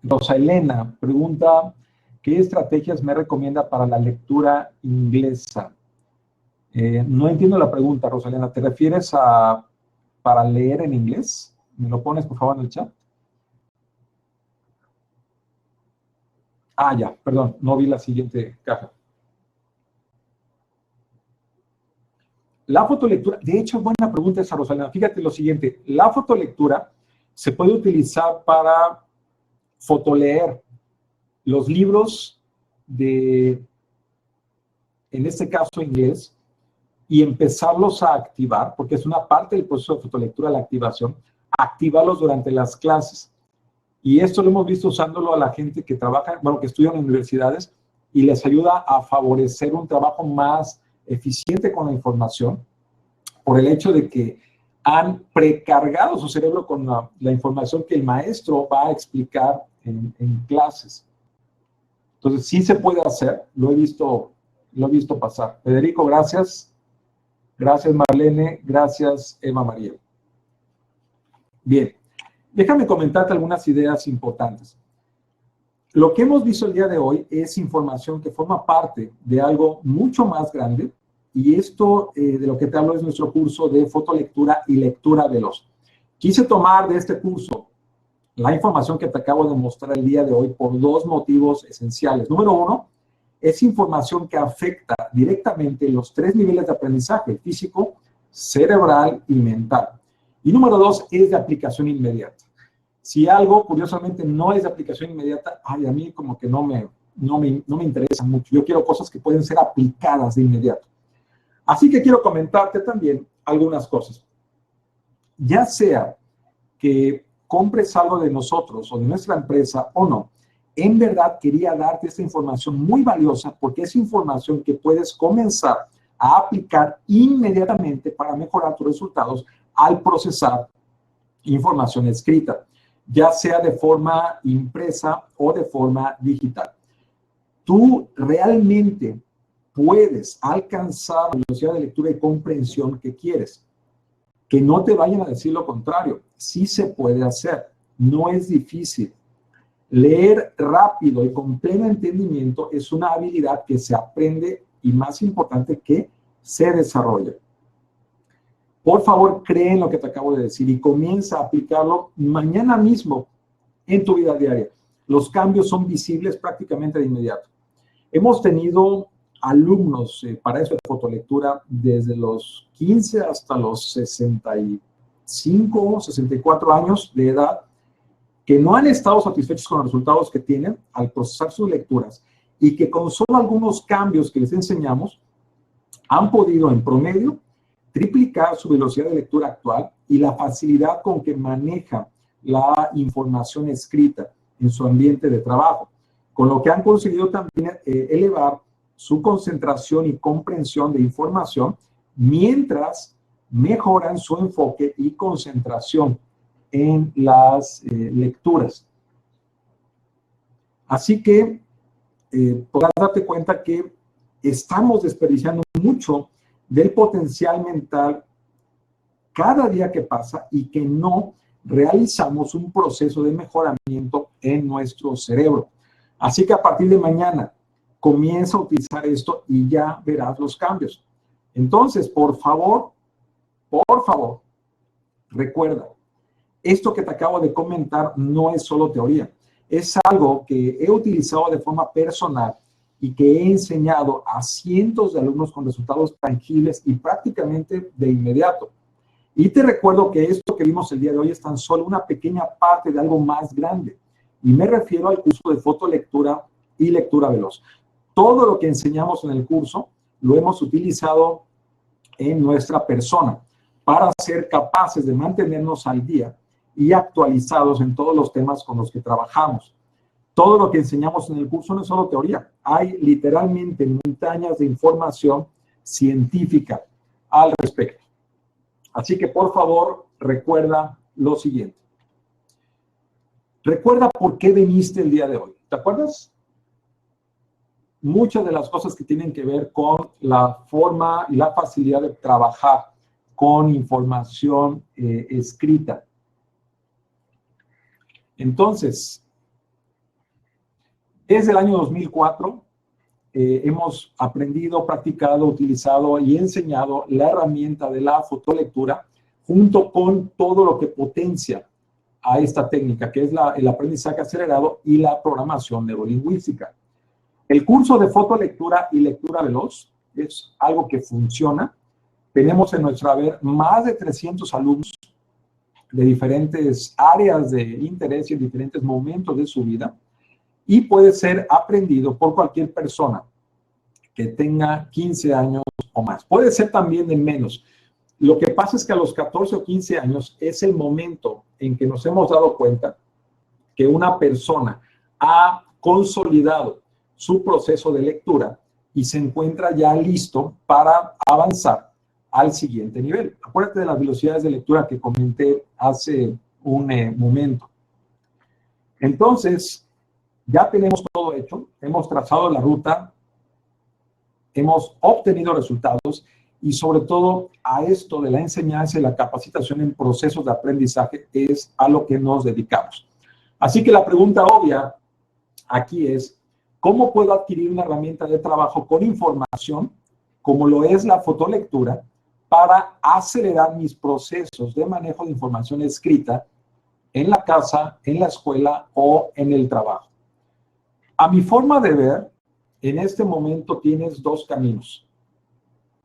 Rosa Elena pregunta, ¿qué estrategias me recomienda para la lectura inglesa? No entiendo la pregunta, Rosa Elena. ¿Te refieres a para leer en inglés? ¿Me lo pones, por favor, en el chat? Ah, ya, perdón, no vi la siguiente caja. La fotolectura, de hecho, buena pregunta esa, Rosalena. Fíjate lo siguiente, la fotolectura se puede utilizar para fotoleer los libros de, en este caso, inglés, y empezarlos a activar, porque es una parte del proceso de fotolectura, la activación, activarlos durante las clases. Y esto lo hemos visto usándolo a la gente que trabaja, bueno, que estudia en universidades y les ayuda a favorecer un trabajo más eficiente con la información por el hecho de que han precargado su cerebro con la información que el maestro va a explicar en clases. Entonces, sí se puede hacer, lo he visto pasar. Federico, gracias. Gracias, Marlene. Gracias, Eva María. Bien, déjame comentarte algunas ideas importantes. Lo que hemos visto el día de hoy es información que forma parte de algo mucho más grande, y esto de lo que te hablo es nuestro curso de fotolectura y lectura veloz. Quise tomar de este curso la información que te acabo de mostrar el día de hoy por dos motivos esenciales. Número uno, es información que afecta directamente los tres niveles de aprendizaje: físico, cerebral y mental. Y número dos, es de aplicación inmediata. Si algo, curiosamente, no es de aplicación inmediata, a mí como que no me interesa mucho. Yo quiero cosas que pueden ser aplicadas de inmediato. Así que quiero comentarte también algunas cosas. Ya sea que compres algo de nosotros o de nuestra empresa o no, en verdad quería darte esta información muy valiosa porque es información que puedes comenzar a aplicar inmediatamente para mejorar tus resultados al procesar información escrita, ya sea de forma impresa o de forma digital. Tú realmente puedes alcanzar la velocidad de lectura y comprensión que quieres. Que no te vayan a decir lo contrario. Sí se puede hacer. No es difícil. Leer rápido y con pleno entendimiento es una habilidad que se aprende y, más importante, que se desarrolla. Por favor, cree en lo que te acabo de decir y comienza a aplicarlo mañana mismo en tu vida diaria. Los cambios son visibles prácticamente de inmediato. Hemos tenido alumnos para eso de fotolectura desde los 15 hasta los 65, 64 años de edad, que no han estado satisfechos con los resultados que tienen al procesar sus lecturas y que con solo algunos cambios que les enseñamos han podido en promedio triplicar su velocidad de lectura actual y la facilidad con que maneja la información escrita en su ambiente de trabajo, con lo que han conseguido también elevar su concentración y comprensión de información mientras mejoran su enfoque y concentración en las lecturas. Así que podrás darte cuenta que estamos desperdiciando mucho del potencial mental cada día que pasa y que no realizamos un proceso de mejoramiento en nuestro cerebro. Así que a partir de mañana comienza a utilizar esto y ya verás los cambios. Entonces, por favor, recuerda, esto que te acabo de comentar no es solo teoría, es algo que he utilizado de forma personal y que he enseñado a cientos de alumnos con resultados tangibles y prácticamente de inmediato. Y te recuerdo que esto que vimos el día de hoy es tan solo una pequeña parte de algo más grande. Y me refiero al curso de fotolectura y lectura veloz. Todo lo que enseñamos en el curso lo hemos utilizado en nuestra persona para ser capaces de mantenernos al día y actualizados en todos los temas con los que trabajamos. Todo lo que enseñamos en el curso no es solo teoría. Hay literalmente montañas de información científica al respecto. Así que, por favor, recuerda lo siguiente. Recuerda por qué viniste el día de hoy. ¿Te acuerdas? Muchas de las cosas que tienen que ver con la forma y la facilidad de trabajar con información escrita. Entonces, desde el año 2004 hemos aprendido, practicado, utilizado y enseñado la herramienta de la fotolectura junto con todo lo que potencia a esta técnica, que es el aprendizaje acelerado y la programación neurolingüística. El curso de fotolectura y lectura veloz es algo que funciona. Tenemos en nuestra haber más de 300 alumnos de diferentes áreas de interés y en diferentes momentos de su vida, y puede ser aprendido por cualquier persona que tenga 15 años o más. Puede ser también de menos. Lo que pasa es que a los 14 o 15 años es el momento en que nos hemos dado cuenta que una persona ha consolidado su proceso de lectura y se encuentra ya listo para avanzar al siguiente nivel. Acuérdate de las velocidades de lectura que comenté hace un momento. Entonces, ya tenemos todo hecho, hemos trazado la ruta, hemos obtenido resultados y sobre todo a esto de la enseñanza y la capacitación en procesos de aprendizaje es a lo que nos dedicamos. Así que la pregunta obvia aquí es, ¿cómo puedo adquirir una herramienta de trabajo con información, como lo es la fotolectura, para acelerar mis procesos de manejo de información escrita en la casa, en la escuela o en el trabajo? A mi forma de ver, en este momento tienes dos caminos.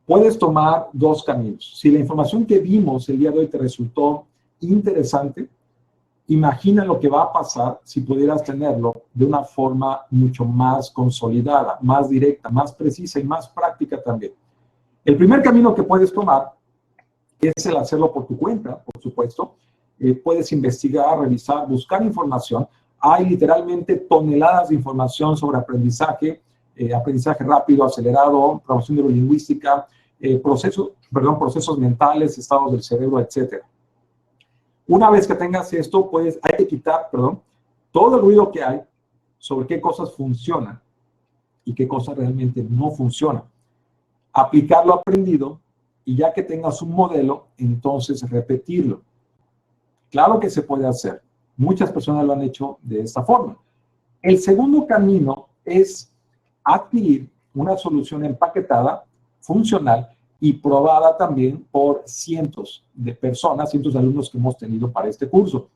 Puedes tomar dos caminos. Si la información que vimos el día de hoy te resultó interesante, imagina lo que va a pasar si pudieras tenerlo de una forma mucho más consolidada, más directa, más precisa y más práctica también. El primer camino que puedes tomar es el hacerlo por tu cuenta, por supuesto. Puedes investigar, revisar, buscar información. Hay literalmente toneladas de información sobre aprendizaje, aprendizaje rápido, acelerado, programación neurolingüística, procesos mentales, estados del cerebro, etc. Una vez que tengas esto, hay que quitar, todo el ruido que hay sobre qué cosas funcionan y qué cosas realmente no funcionan. Aplicar lo aprendido y ya que tengas un modelo, entonces repetirlo. Claro que se puede hacer. Muchas personas lo han hecho de esta forma. El segundo camino es adquirir una solución empaquetada, funcional y probada también por cientos de personas, cientos de alumnos que hemos tenido para este curso.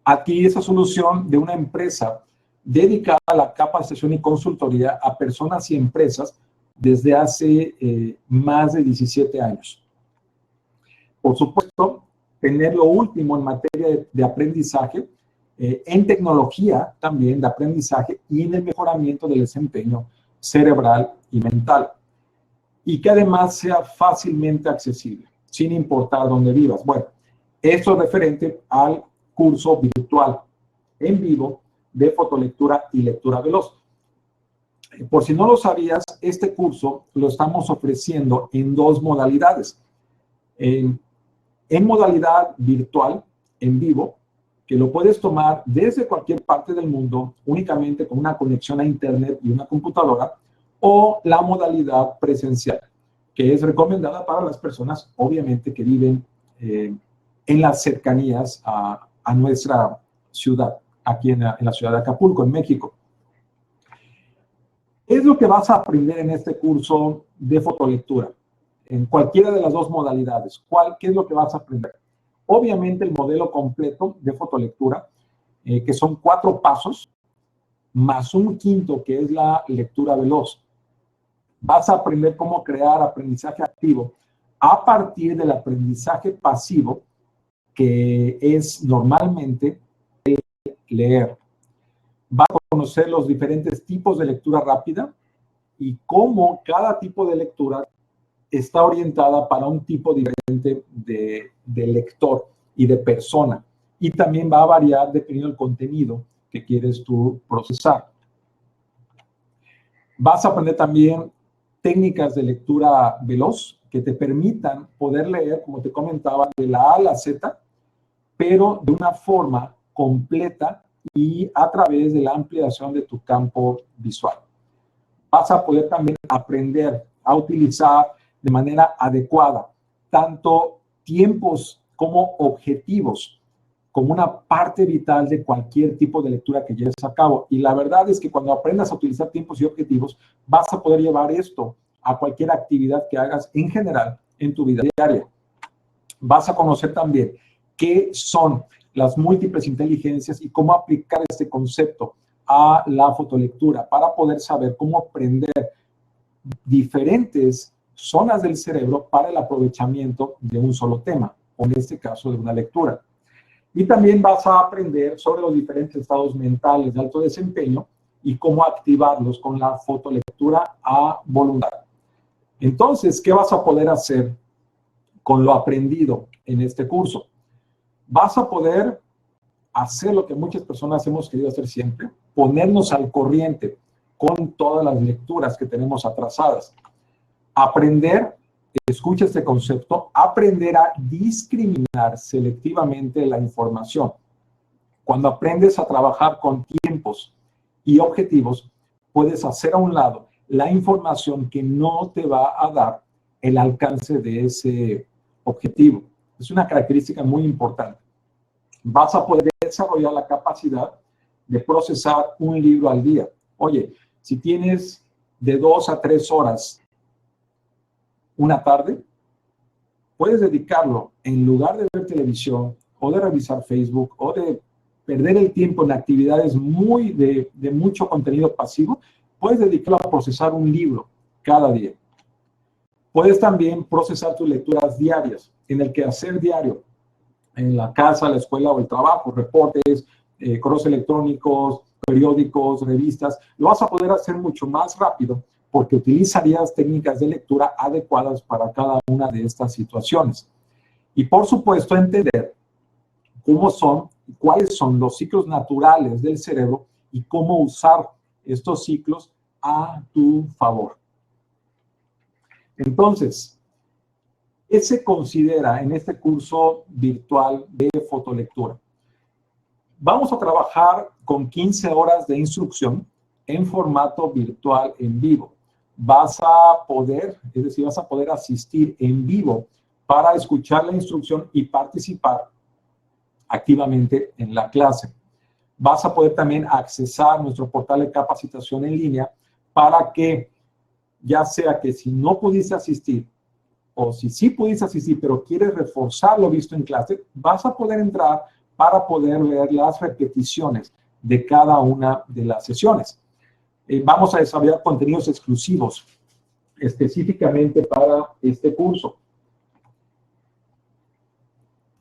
Adquirir esa solución de una empresa dedicada a la capacitación y consultoría a personas y empresas desde hace más de 17 años. Por supuesto, tener lo último en materia de aprendizaje, en tecnología también de aprendizaje y en el mejoramiento del desempeño cerebral y mental. Y que además sea fácilmente accesible, sin importar dónde vivas. Bueno, esto es referente al curso virtual en vivo de fotolectura y lectura veloz. Por si no lo sabías, este curso lo estamos ofreciendo en dos modalidades. En modalidad virtual, en vivo, que lo puedes tomar desde cualquier parte del mundo, únicamente con una conexión a internet y una computadora, o la modalidad presencial, que es recomendada para las personas, obviamente, que viven en las cercanías a nuestra ciudad, aquí en la ciudad de Acapulco, en México. ¿Qué es lo que vas a aprender en este curso de fotolectura? En cualquiera de las dos modalidades. ¿Qué es lo que vas a aprender? Obviamente el modelo completo de fotolectura, que son 4 pasos, más un quinto que es la lectura veloz. Vas a aprender cómo crear aprendizaje activo a partir del aprendizaje pasivo, que es normalmente leer. Vas a conocer los diferentes tipos de lectura rápida y cómo cada tipo de lectura está orientada para un tipo diferente de lector y de persona. Y también va a variar dependiendo del contenido que quieres tú procesar. Vas a aprender también técnicas de lectura veloz que te permitan poder leer, como te comentaba, de la A a la Z, pero de una forma completa y a través de la ampliación de tu campo visual. Vas a poder también aprender a utilizar de manera adecuada tanto tiempos como objetivos, como una parte vital de cualquier tipo de lectura que lleves a cabo. Y la verdad es que cuando aprendas a utilizar tiempos y objetivos, vas a poder llevar esto a cualquier actividad que hagas en general en tu vida diaria. Vas a conocer también qué son las múltiples inteligencias y cómo aplicar este concepto a la fotolectura para poder saber cómo aprender diferentes zonas del cerebro para el aprovechamiento de un solo tema, o en este caso de una lectura. Y también vas a aprender sobre los diferentes estados mentales de alto desempeño y cómo activarlos con la fotolectura a voluntad. Entonces, ¿qué vas a poder hacer con lo aprendido en este curso? Vas a poder hacer lo que muchas personas hemos querido hacer siempre, ponernos al corriente con todas las lecturas que tenemos atrasadas. Aprender, escucha este concepto, aprender a discriminar selectivamente la información. Cuando aprendes a trabajar con tiempos y objetivos, puedes hacer a un lado la información que no te va a dar el alcance de ese objetivo. Es una característica muy importante. Vas a poder desarrollar la capacidad de procesar un libro al día. Oye, si tienes de 2 a 3 horas una tarde, puedes dedicarlo, en lugar de ver televisión o de revisar Facebook o de perder el tiempo en actividades de mucho contenido pasivo, puedes dedicarlo a procesar un libro cada día. Puedes también procesar tus lecturas diarias, en el quehacer diario, en la casa, la escuela o el trabajo, reportes, correos electrónicos, periódicos, revistas. Lo vas a poder hacer mucho más rápido porque utilizarías técnicas de lectura adecuadas para cada una de estas situaciones. Y por supuesto, entender cómo son y cuáles son los ciclos naturales del cerebro y cómo usar estos ciclos a tu favor. Entonces, ¿qué se considera en este curso virtual de fotolectura? Vamos a trabajar con 15 horas de instrucción en formato virtual en vivo. Vas a poder asistir en vivo para escuchar la instrucción y participar activamente en la clase. Vas a poder también accesar nuestro portal de capacitación en línea para que, ya sea que si no pudiste asistir o si sí pudiste asistir pero quieres reforzar lo visto en clase, vas a poder entrar para poder ver las repeticiones de cada una de las sesiones. Vamos a desarrollar contenidos exclusivos específicamente para este curso.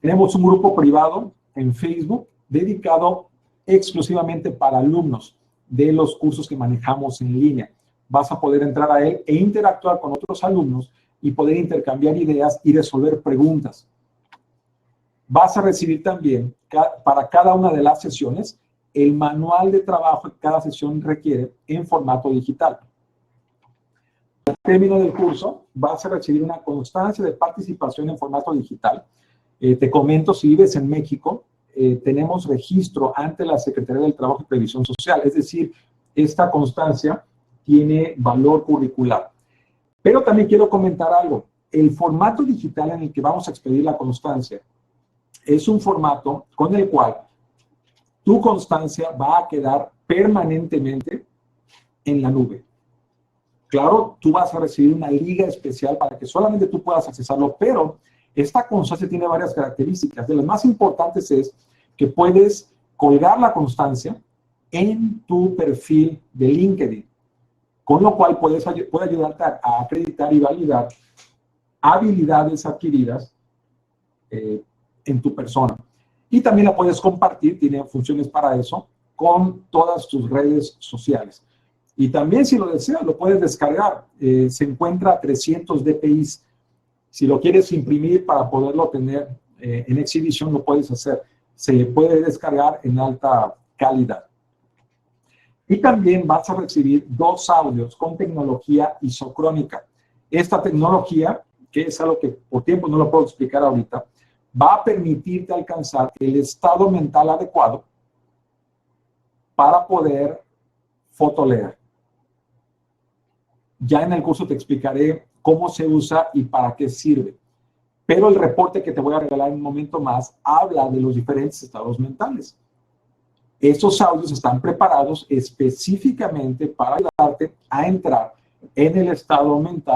Tenemos un grupo privado en Facebook dedicado exclusivamente para alumnos de los cursos que manejamos en línea. Vas a poder entrar a él e interactuar con otros alumnos y poder intercambiar ideas y resolver preguntas. Vas a recibir también, para cada una de las sesiones, el manual de trabajo que cada sesión requiere en formato digital. Al término del curso, vas a recibir una constancia de participación en formato digital. Te comento, si vives en México, tenemos registro ante la Secretaría del Trabajo y Previsión Social, es decir, esta constancia tiene valor curricular. Pero también quiero comentar algo. El formato digital en el que vamos a expedir la constancia es un formato con el cual tu constancia va a quedar permanentemente en la nube. Claro, tú vas a recibir una liga especial para que solamente tú puedas accesarlo, pero esta constancia tiene varias características. De las más importantes es que puedes colgar la constancia en tu perfil de LinkedIn, con lo cual puede ayudarte a acreditar y validar habilidades adquiridas en tu persona. Y también la puedes compartir, tiene funciones para eso, con todas tus redes sociales. Y también, si lo deseas, lo puedes descargar. Se encuentra a 300 dpi. Si lo quieres imprimir para poderlo tener en exhibición, lo puedes hacer. Se puede descargar en alta calidad. Y también vas a recibir 2 audios con tecnología isocrónica. Esta tecnología, que es algo que por tiempo no lo puedo explicar ahorita, va a permitirte alcanzar el estado mental adecuado para poder fotoleer. Ya en el curso te explicaré cómo se usa y para qué sirve. Pero el reporte que te voy a regalar en un momento más habla de los diferentes estados mentales. Estos audios están preparados específicamente para ayudarte a entrar en el estado mental